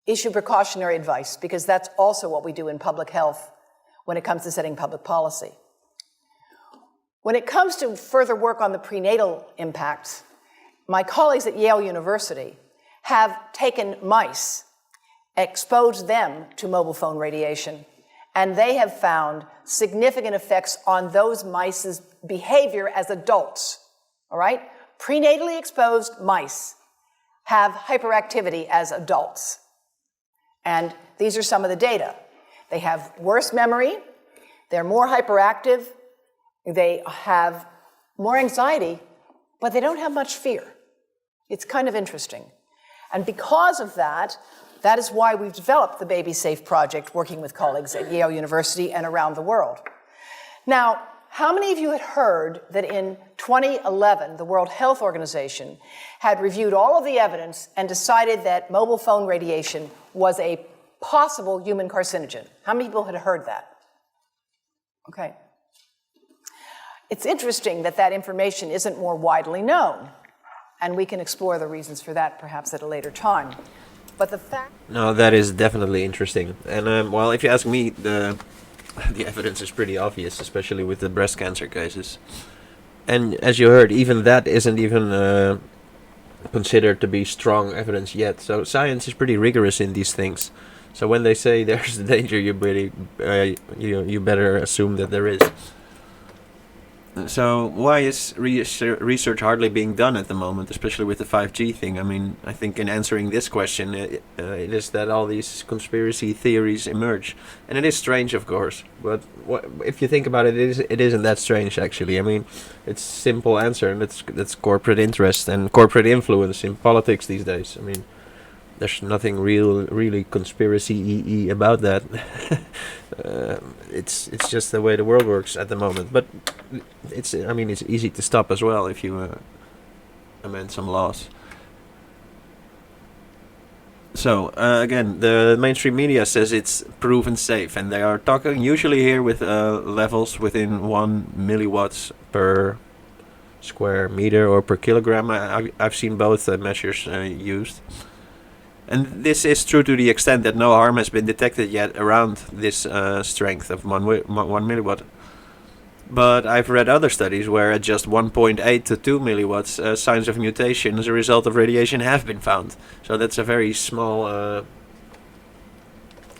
issue precautionary advice because that's also what we do in public health when it comes to setting public policy. When it comes to further work on the prenatal impacts, my colleagues at Yale University have taken mice, exposed them to mobile phone radiation, and they have found significant effects on those mice's behavior as adults, all right? Prenatally exposed mice have hyperactivity as adults. And these are some of the data. They have worse memory, they're more hyperactive, they have more anxiety, but they don't have much fear. It's kind of interesting. And because of that, that is why we've developed the Baby Safe Project, working with colleagues at Yale University and around the world. Now, how many of you had heard that in 2011, the World Health Organization had reviewed all of the evidence and decided that mobile phone radiation was a possible human carcinogen? How many people had heard that? Okay. It's interesting that that information isn't more widely known, and we can explore the reasons for that perhaps at a later time. But the fact... No, that is definitely interesting. And, well, if you ask me, the evidence is pretty obvious, especially with the breast cancer cases. And as you heard, even that isn't even considered to be strong evidence yet. So science is pretty rigorous in these things. So when they say there's a danger, you better assume that there is. So why is research hardly being done at the moment, especially with the 5G thing? I mean, I think in answering this question, it is that all these conspiracy theories emerge. And it is strange, of course, but if you think about it, it isn't that strange, actually. I mean, it's a simple answer, and that's corporate interest and corporate influence in politics these days. I mean, there's nothing really conspiracy-y about that. It's just the way the world works at the moment. But it's easy to stop as well if you amend some laws. So again, the mainstream media says it's proven safe, and they are talking usually here with levels within 1 milliwatts per square meter or per kilogram. I've seen both measures used. And this is true to the extent that no harm has been detected yet around this strength of 1 milliwatt. But I've read other studies where at just 1.8 to 2 milliwatts, signs of mutation as a result of radiation have been found. So that's a very small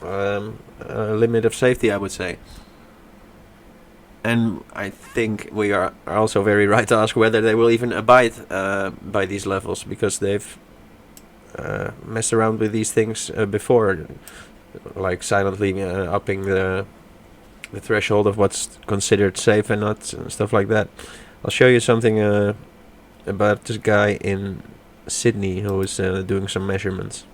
limit of safety, I would say. And I think we are also very right to ask whether they will even abide by these levels, because they've messed around with these things before, like silently upping the threshold of what's considered safe and not, stuff like that. I'll show you something about this guy in Sydney who was doing some measurements.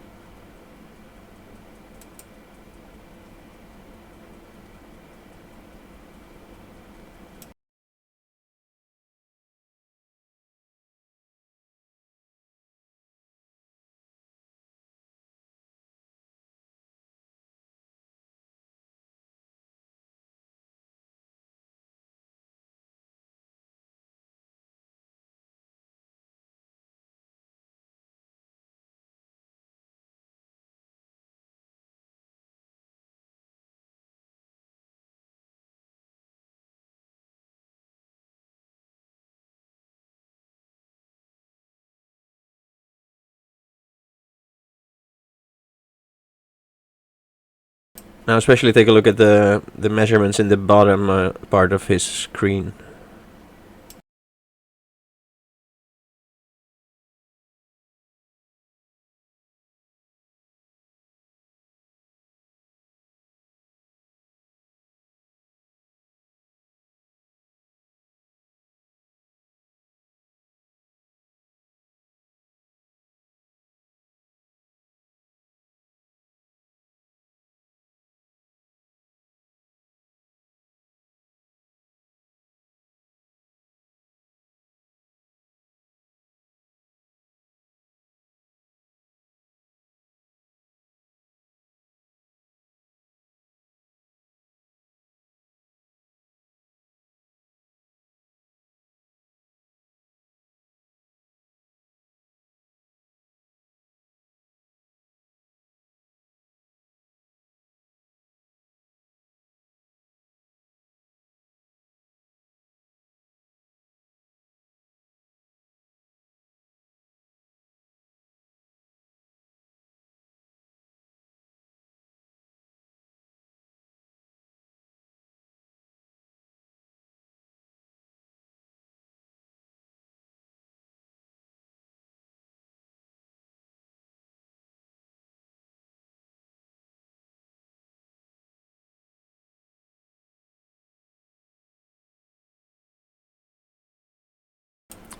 Now especially take a look at the measurements in the bottom part of his screen.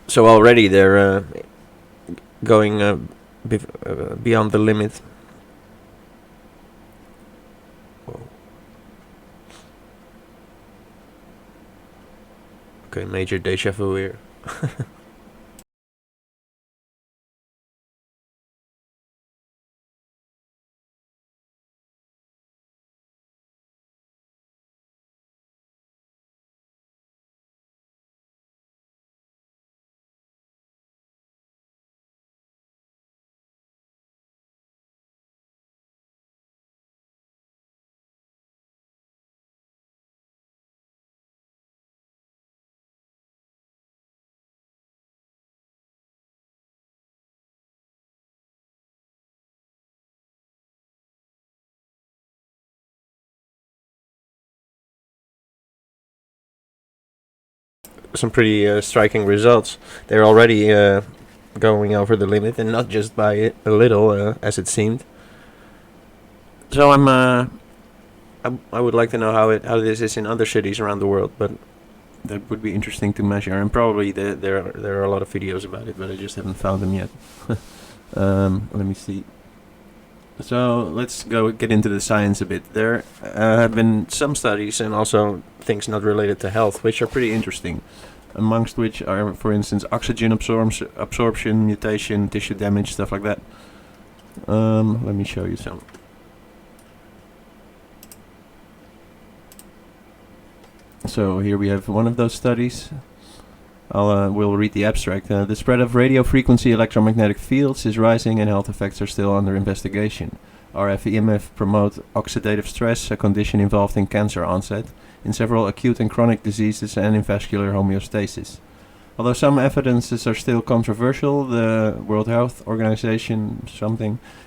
So already they're going beyond the limit. Whoa. Okay, major deja vu here. Some pretty striking results. They're already going over the limit, and not just by a little, as it seemed. So I would like to know how this is in other cities around the world, but that would be interesting to measure. And probably there are a lot of videos about it, but I just haven't found them yet. Let me see. So let's get into the science a bit. There have been some studies and also things not related to health, which are pretty interesting. Amongst which are, for instance, oxygen absorption, mutation, tissue damage, stuff like that. Let me show you some. So here we have one of those studies. We'll read the abstract. The spread of radio frequency electromagnetic fields is rising and health effects are still under investigation. RF EMF promote oxidative stress, a condition involved in cancer onset, in several acute and chronic diseases and in vascular homeostasis. Although some evidences are still controversial, the World Health Organization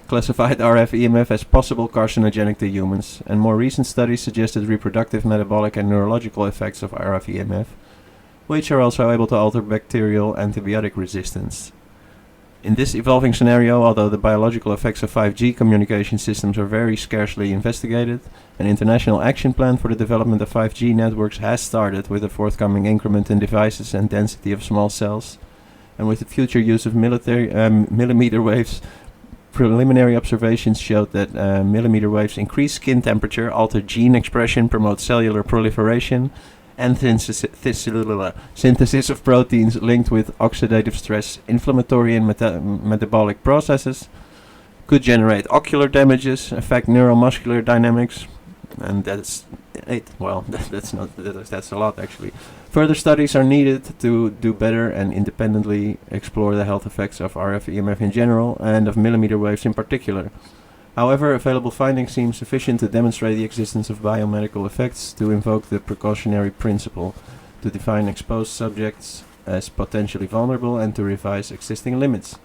classified RF EMF as possible carcinogenic to humans, and more recent studies suggested reproductive, metabolic and neurological effects of RF EMF, which are also able to alter bacterial antibiotic resistance. In this evolving scenario, although the biological effects of 5G communication systems are very scarcely investigated, an international action plan for the development of 5G networks has started, with a forthcoming increment in devices and density of small cells, and with the future use of millimeter waves. Preliminary observations showed that millimeter waves increase skin temperature, alter gene expression, promote cellular proliferation, and synthesis of proteins linked with oxidative stress, inflammatory and metabolic processes, could generate ocular damages, affect neuromuscular dynamics, and that's it. Well, that's a lot actually. Further studies are needed to do better and independently explore the health effects of RF EMF in general and of millimeter waves in particular. However, available findings seem sufficient to demonstrate the existence of biomedical effects, to invoke the precautionary principle, to define exposed subjects as potentially vulnerable, and to revise existing limits.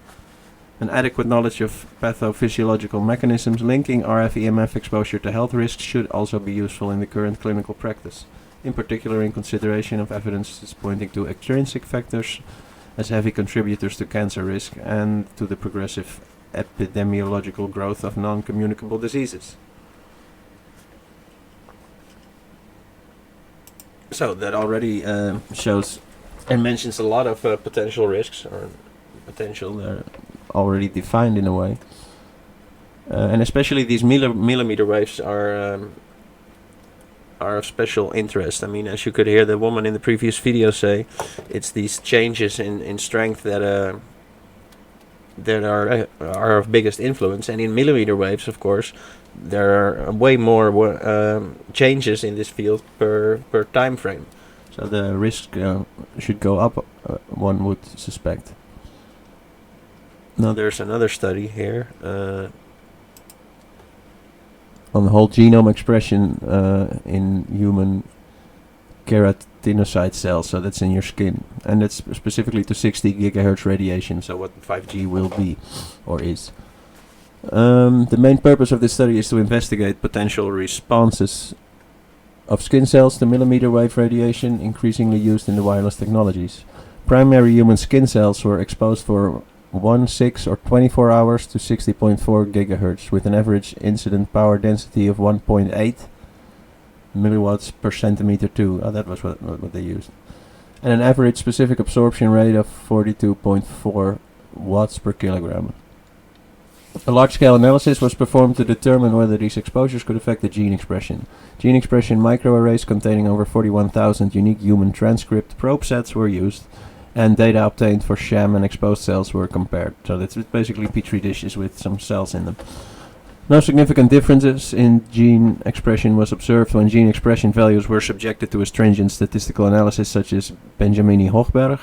An adequate knowledge of pathophysiological mechanisms linking RF EMF exposure to health risks should also be useful in the current clinical practice, in particular in consideration of evidences pointing to extrinsic factors as heavy contributors to cancer risk and to the progressive epidemiological growth of non-communicable diseases. So that already shows and mentions a lot of potential risks, or potential already defined in a way. And especially these millimeter waves are of special interest. I mean, as you could hear the woman in the previous video say, it's these changes in strength that are of biggest influence, and in millimeter waves, of course, there are way more changes in this field per time frame. So the risk should go up, one would suspect. Now there's another study here on the whole genome expression in human keratinocyte cells, so that's in your skin, and it's specifically to 60 gigahertz radiation, so what 5G will be or is. The main purpose of this study is to investigate potential responses of skin cells to millimeter wave radiation, increasingly used in the wireless technologies. Primary human skin cells were exposed for 1, 6 or 24 hours to 60.4 gigahertz with an average incident power density of 1.8 milliwatts per centimeter 2. Oh, that was what they used. and an average specific absorption rate of 42.4 watts per kilogram. A large-scale analysis was performed to determine whether these exposures could affect the gene expression. Gene expression microarrays containing over 41,000 unique human transcript probe sets were used, and data obtained for sham and exposed cells were compared. So that's basically petri dishes with some cells in them. No significant differences in gene expression was observed when gene expression values were subjected to a stringent statistical analysis such as Benjamini-Hochberg.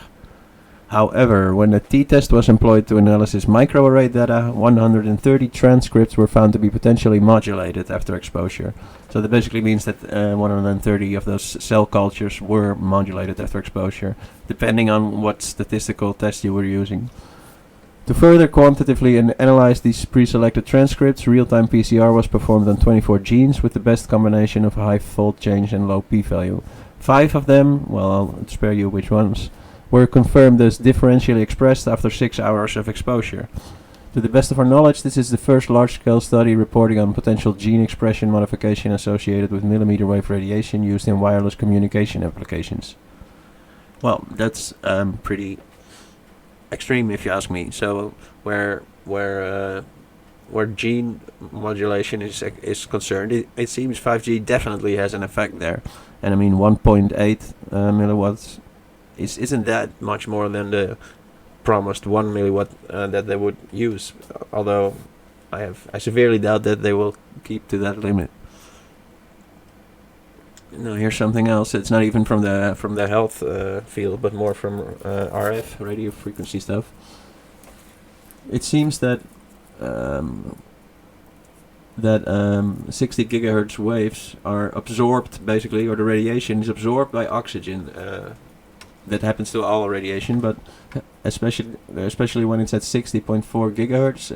However, when the t-test was employed to analysis microarray data, 130 transcripts were found to be potentially modulated after exposure. So that basically means that 130 of those cell cultures were modulated after exposure, depending on what statistical test you were using. To further quantitatively analyze these pre-selected transcripts, real-time PCR was performed on 24 genes with the best combination of high fold change and low p-value. 5 of them, well, I'll spare you which ones, were confirmed as differentially expressed after 6 hours of exposure. To the best of our knowledge, this is the first large-scale study reporting on potential gene expression modification associated with millimeter wave radiation used in wireless communication applications. Well, that's pretty extreme, if you ask me. So, where gene modulation is concerned, it seems 5G definitely has an effect there. And I mean, 1.8 milliwatts isn't that much more than the promised 1 milliwatt that they would use. Although I severely doubt that they will keep to that limit. No, here's something else. It's not even from the health field, but more from RF, radio frequency stuff. It seems that 60 gigahertz waves are absorbed, basically, or the radiation is absorbed by oxygen. That happens to all radiation, but especially when it's at 60.4 gigahertz,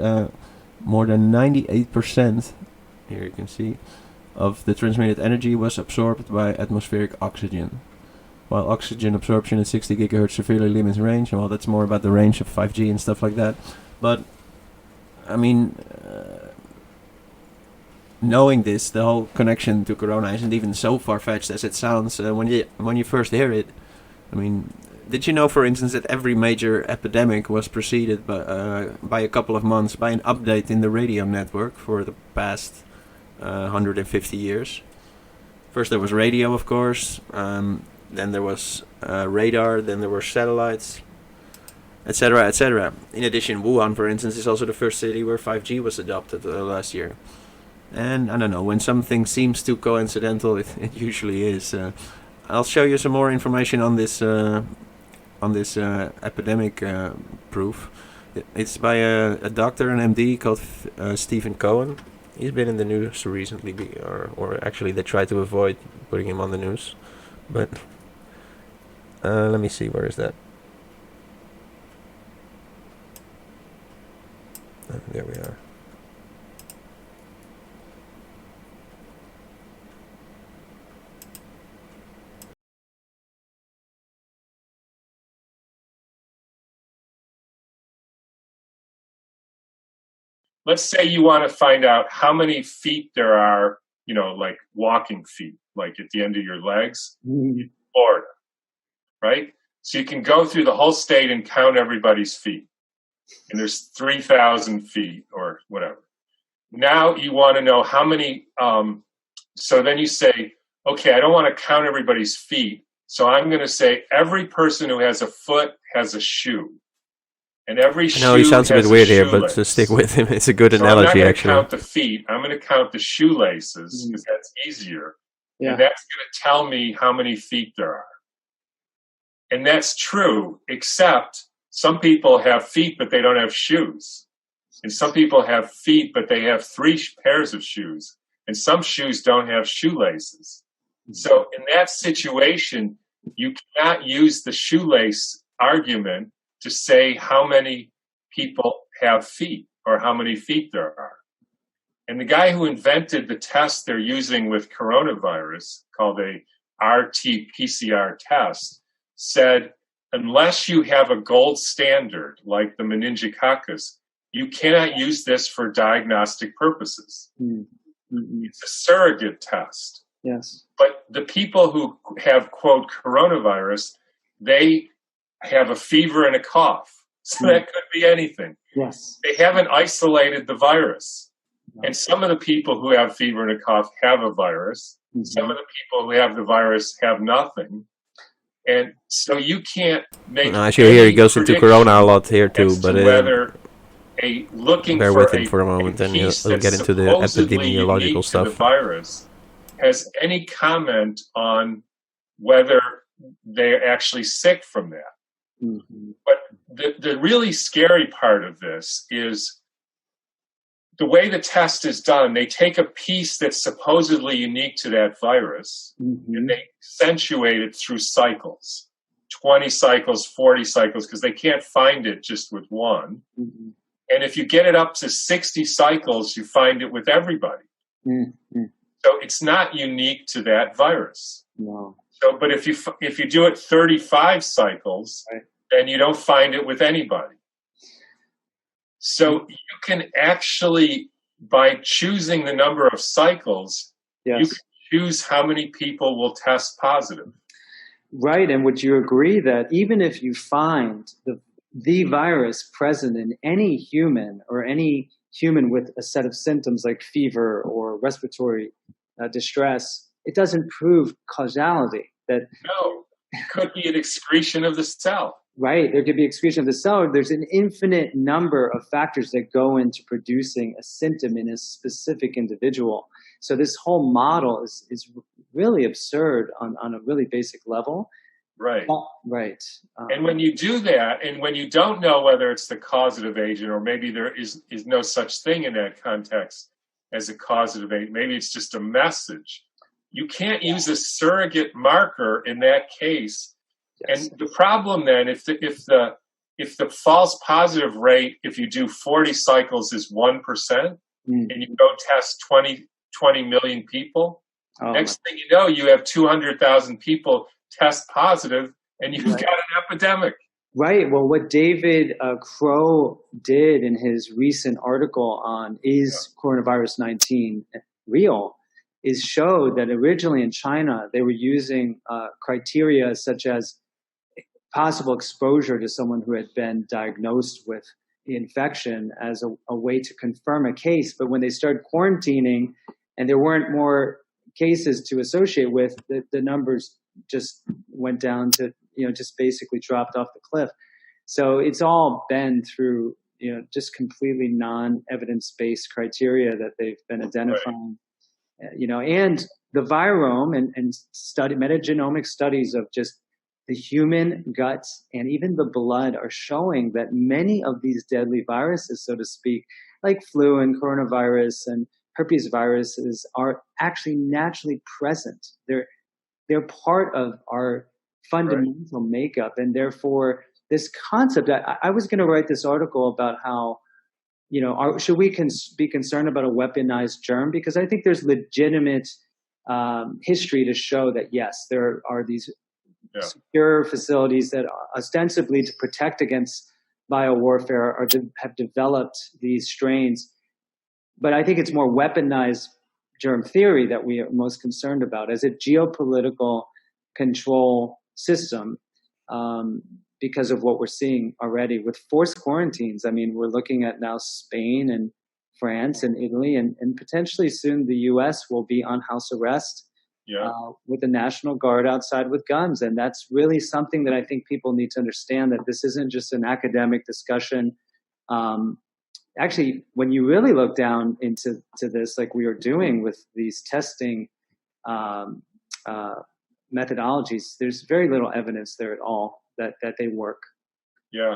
more than 98%, here you can see, of the transmitted energy was absorbed by atmospheric oxygen. While oxygen absorption at 60 gigahertz severely limits range, well, that's more about the range of 5G and stuff like that. But, I mean, knowing this, the whole connection to corona isn't even so far-fetched as it sounds when you first hear it. I mean, did you know, for instance, that every major epidemic was preceded by a couple of months by an update in the radio network for the past 150 years? First there was radio, of course, then there was radar, then there were satellites, etc., etc. In addition, Wuhan, for instance, is also the first city where 5G was adopted last year. And I don't know, when something seems too coincidental, it usually is. I'll show you some more information on this epidemic proof. It's by a doctor, an MD called Stephen Cohen. He's been in the news recently, or actually they tried to avoid putting him on the news. But let me see, where is that? There we are. Let's say you want to find out how many feet there are, like walking feet, like at the end of your legs in Florida, right? So you can go through the whole state and count everybody's feet. And there's 3,000 feet or whatever. Now you want to know how many, so then you say, okay, I don't want to count everybody's feet. So I'm going to say every person who has a foot has a shoe. And every shoe. I know he sounds a bit weird here, but to stick with him, it's a good analogy, actually. I'm not going to count the feet. I'm going to count the shoelaces because that's easier. Yeah. And that's going to tell me how many feet there are. And that's true, except some people have feet, but they don't have shoes. And some people have feet, but they have 3 pairs of shoes. And some shoes don't have shoelaces. So in that situation, you cannot use the shoelace argument to say how many people have feet or how many feet there are. And the guy who invented the test they're using with coronavirus, called a RT-PCR test, said, unless you have a gold standard like the meningococcus, you cannot use this for diagnostic purposes. Mm-hmm. It's a surrogate test. Yes. But the people who have, quote, coronavirus they have a fever and a cough. So that could be anything. Yes. They haven't isolated the virus. And some of the people who have fever and a cough have a virus. Some of the people who have the virus have nothing. And so you can't make. Actually, here he goes into Corona a lot here too, but whether bear with him for a moment, and he'll get into the epidemiological stuff. The virus has any comment on whether they're actually sick from that. But the really scary part of this is the way the test is done. They take a piece that's supposedly unique to that virus and they accentuate it through cycles, 20 cycles, 40 cycles, because they can't find it just with one. And if you get it up to 60 cycles, you find it with everybody. So it's not unique to that virus. No. So, but if you do it 35 cycles, then you don't find it with anybody. So you can actually, by choosing the number of cycles, you can choose how many people will test positive. Right, and would you agree that even if you find the virus present in any human or any human with a set of symptoms like fever or respiratory distress, it doesn't prove causality? No, it could be an excretion of the cell. Right, there could be excretion of the cell. There's an infinite number of factors that go into producing a symptom in a specific individual. So this whole model is really absurd on a really basic level. Right. Right. And when you do that, and when you don't know whether it's the causative agent, or maybe there is no such thing in that context as a causative agent, maybe it's just a message, you can't use a surrogate marker in that case. And the problem then, if the false positive rate, if you do 40 cycles, is 1%, and you go test 20 million people, next thing you know, you have 200,000 people test positive, and you've got an epidemic. Right. Well, what David Crow did in his recent article on Is Coronavirus 19 Real is show that originally in China, they were using criteria such as possible exposure to someone who had been diagnosed with the infection as a way to confirm a case. But when they started quarantining and there weren't more cases to associate with, the numbers just went down to, just basically dropped off the cliff. So it's all been through, just completely non-evidence-based criteria that they've been identifying, and the virome and metagenomic studies of just the human guts and even the blood are showing that many of these deadly viruses, so to speak, like flu and coronavirus and herpes viruses, are actually naturally present. They're part of our fundamental makeup, and therefore this concept. I was going to write this article about how, should we be concerned about a weaponized germ? Because I think there's legitimate history to show that yes, there are these secure facilities that ostensibly to protect against biowarfare have developed these strains. But I think it's more weaponized germ theory that we are most concerned about as a geopolitical control system, because of what we're seeing already with forced quarantines. I mean, we're looking at now Spain and France and Italy, and potentially soon the U.S. will be on house arrest with the National Guard outside with guns. And that's really something that I think people need to understand, that this isn't just an academic discussion. Actually, when you really look down into this, like we are doing with these testing methodologies, there's very little evidence there at all that they work. Yeah,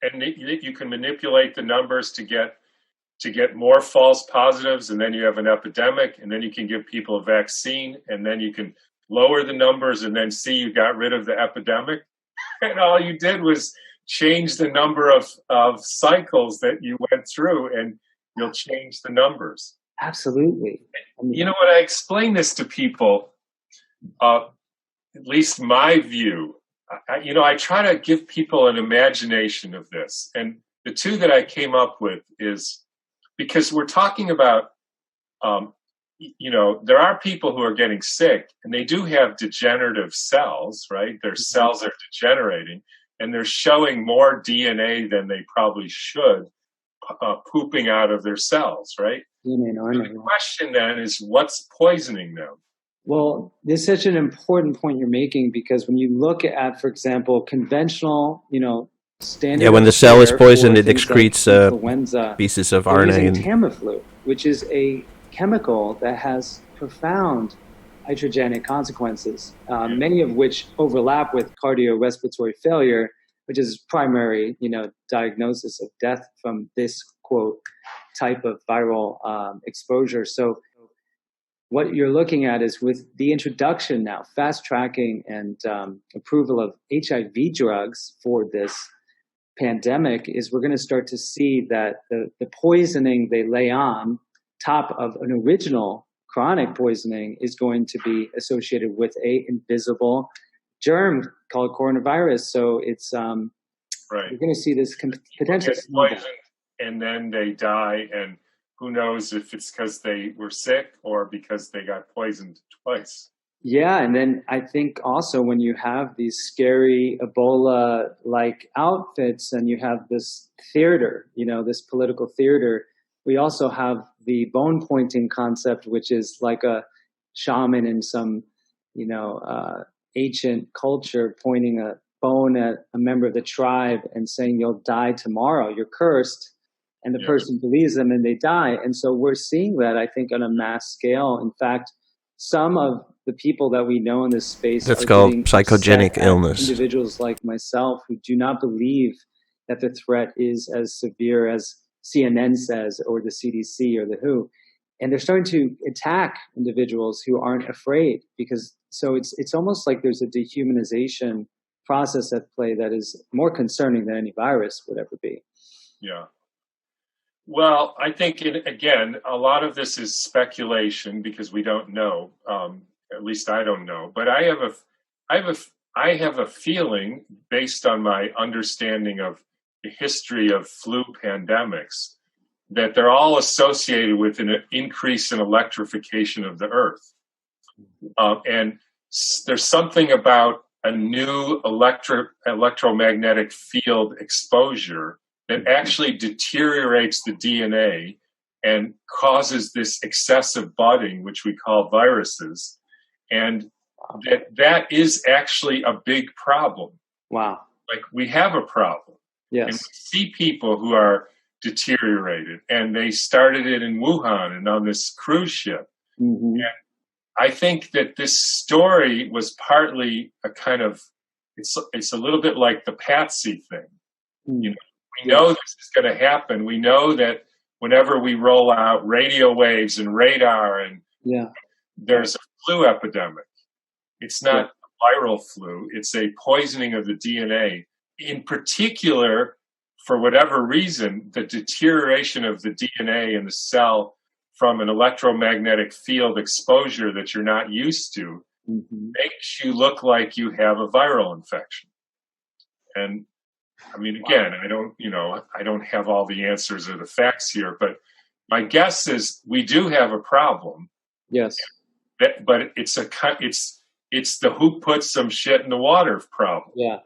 and you can manipulate the numbers to get more false positives, and then you have an epidemic, and then you can give people a vaccine, and then you can lower the numbers, and then see you got rid of the epidemic, and all you did was change the number of cycles that you went through, and you'll change the numbers. Absolutely. When I explain this to people, at least my view, I try to give people an imagination of this. And the two that I came up with is, because we're talking about there are people who are getting sick, and they do have degenerative cells, right? Their cells are degenerating, and they're showing more DNA than they probably should, pooping out of their cells, right? The question then is, what's poisoning them? Well, this is such an important point you're making, because when you look at, for example, conventional, standard. Yeah, when the cell is poisoned, it excretes influenza, pieces of they're RNA. using Tamiflu, which is a chemical that has profound iatrogenic consequences, many of which overlap with cardiorespiratory failure, which is primary, diagnosis of death from this, quote, type of viral exposure. So what you're looking at is, with the introduction now, fast tracking and approval of HIV drugs for this pandemic, is we're going to start to see that the poisoning they lay on top of an original chronic poisoning is going to be associated with a invisible germ called coronavirus. So it's right. We're going to see this potential poisoned, and then they die, and who knows if it's because they were sick or because they got poisoned twice. Yeah, and then I think also when you have these scary Ebola-like outfits and you have this theater, this political theater, we also have the bone pointing concept, which is like a shaman in some, ancient culture pointing a bone at a member of the tribe and saying, you'll die tomorrow, you're cursed. And the person believes them and they die. And so we're seeing that, I think, on a mass scale. In fact, some of the people that we know in this space that's are called getting psychogenic illness. Individuals like myself who do not believe that the threat is as severe as CNN says, or the CDC or the WHO. And they're starting to attack individuals who aren't afraid, because it's almost like there's a dehumanization process at play that is more concerning than any virus would ever be. Yeah. Well, I think, again, a lot of this is speculation because we don't know. At least I don't know. But I have a feeling, based on my understanding of the history of flu pandemics, that they're all associated with an increase in electrification of the Earth. And there's something about a new electromagnetic field exposure that actually deteriorates the DNA and causes this excessive budding, which we call viruses. And that is actually a big problem. Wow. Like, we have a problem. Yes. And we see people who are deteriorated, and they started it in Wuhan and on this cruise ship. Mm-hmm. And I think that this story was partly a kind of, it's a little bit like the Patsy thing. Mm-hmm. We know this is going to happen. We know that whenever we roll out radio waves and radar, and there's a flu epidemic. It's not a viral flu. It's a poisoning of the DNA. In particular, for whatever reason, the deterioration of the DNA in the cell from an electromagnetic field exposure that you're not used to makes you look like you have a viral infection. And I mean, again, I don't have all the answers or the facts here, but my guess is we do have a problem. Yes. But it's the who put some shit in the water problem. Yeah.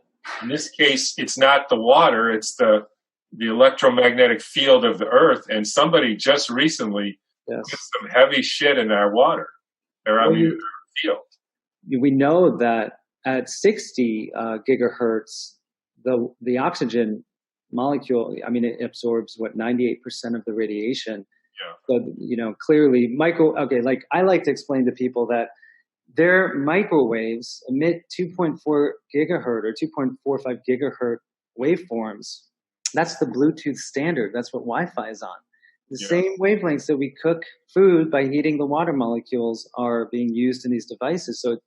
In this case, it's not the water, it's the electromagnetic field of the Earth, and somebody just recently put some heavy shit in our water, our field. We know that at 60 gigahertz, the oxygen molecule, it absorbs 98% of the radiation. Yeah. So, clearly like I like to explain to people that their microwaves emit 2.4 gigahertz or 2.45 gigahertz waveforms. That's the Bluetooth standard. That's what Wi-Fi is on. The same wavelengths that we cook food by heating the water molecules are being used in these devices. So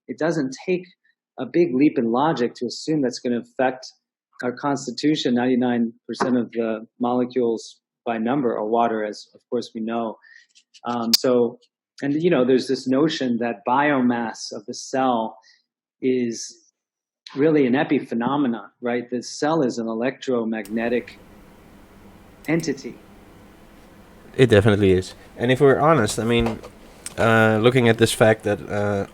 it doesn't take a big leap in logic to assume that's going to affect our constitution. 99% of the molecules by number are water, as of course we know. There's this notion that biomass of the cell is really an epiphenomena, right? The cell is an electromagnetic entity. It definitely is. And if we're honest, looking at this fact that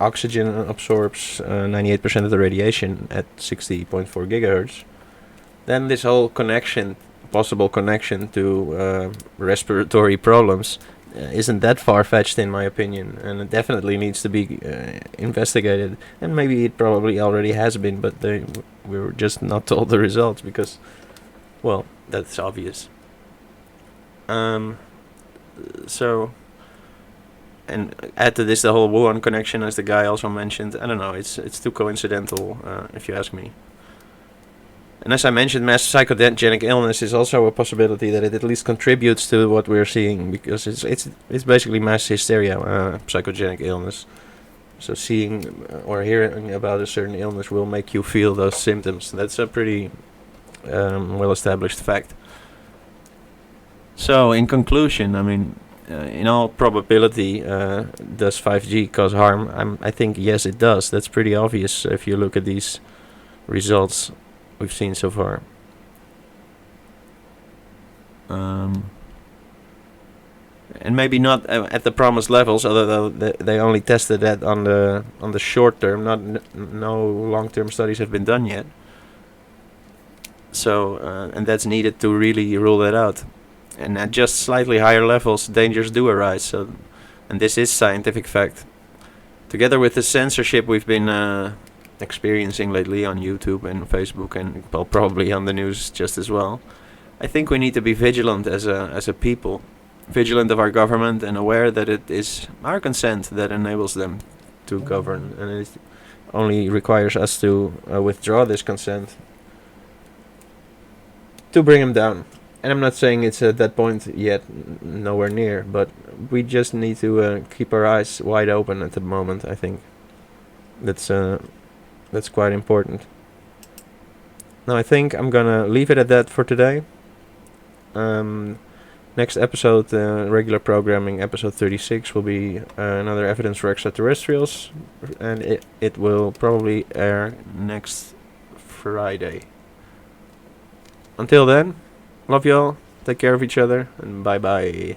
oxygen absorbs 98% of the radiation at 60.4 gigahertz, then this whole possible connection to respiratory problems isn't that far-fetched in my opinion, and it definitely needs to be investigated, and maybe it probably already has been, but we were just not told the results because, well, that's obvious. So, and add to this the whole Wuhan connection, as the guy also mentioned. I don't know, it's too coincidental, if you ask me. And as I mentioned, mass psychogenic illness is also a possibility that it at least contributes to what we're seeing, because it's basically mass hysteria, psychogenic illness. So seeing or hearing about a certain illness will make you feel those symptoms. That's a pretty well-established fact. So in conclusion, I mean, in all probability, does 5G cause harm? I think yes, it does. That's pretty obvious if you look at these results we've seen so far. And maybe not at the promised levels, although they only tested that on the short term. No long-term studies have been done yet. So and that's needed to really rule that out. And at just slightly higher levels, dangers do arise. So, and this is scientific fact. Together with the censorship we've been experiencing lately on YouTube and Facebook, and well, probably on the news just as well, I think we need to be vigilant as a people, vigilant of our government, and aware that it is our consent that enables them to govern, and it only requires us to withdraw this consent to bring them down. And I'm not saying it's at that point yet, nowhere near, but we just need to keep our eyes wide open at the moment. I think that's quite important. Now I think I'm gonna leave it at that for today. Next episode, regular programming, episode 36, will be another evidence for extraterrestrials, and it will probably air next Friday. Until then, love y'all, take care of each other, and bye bye.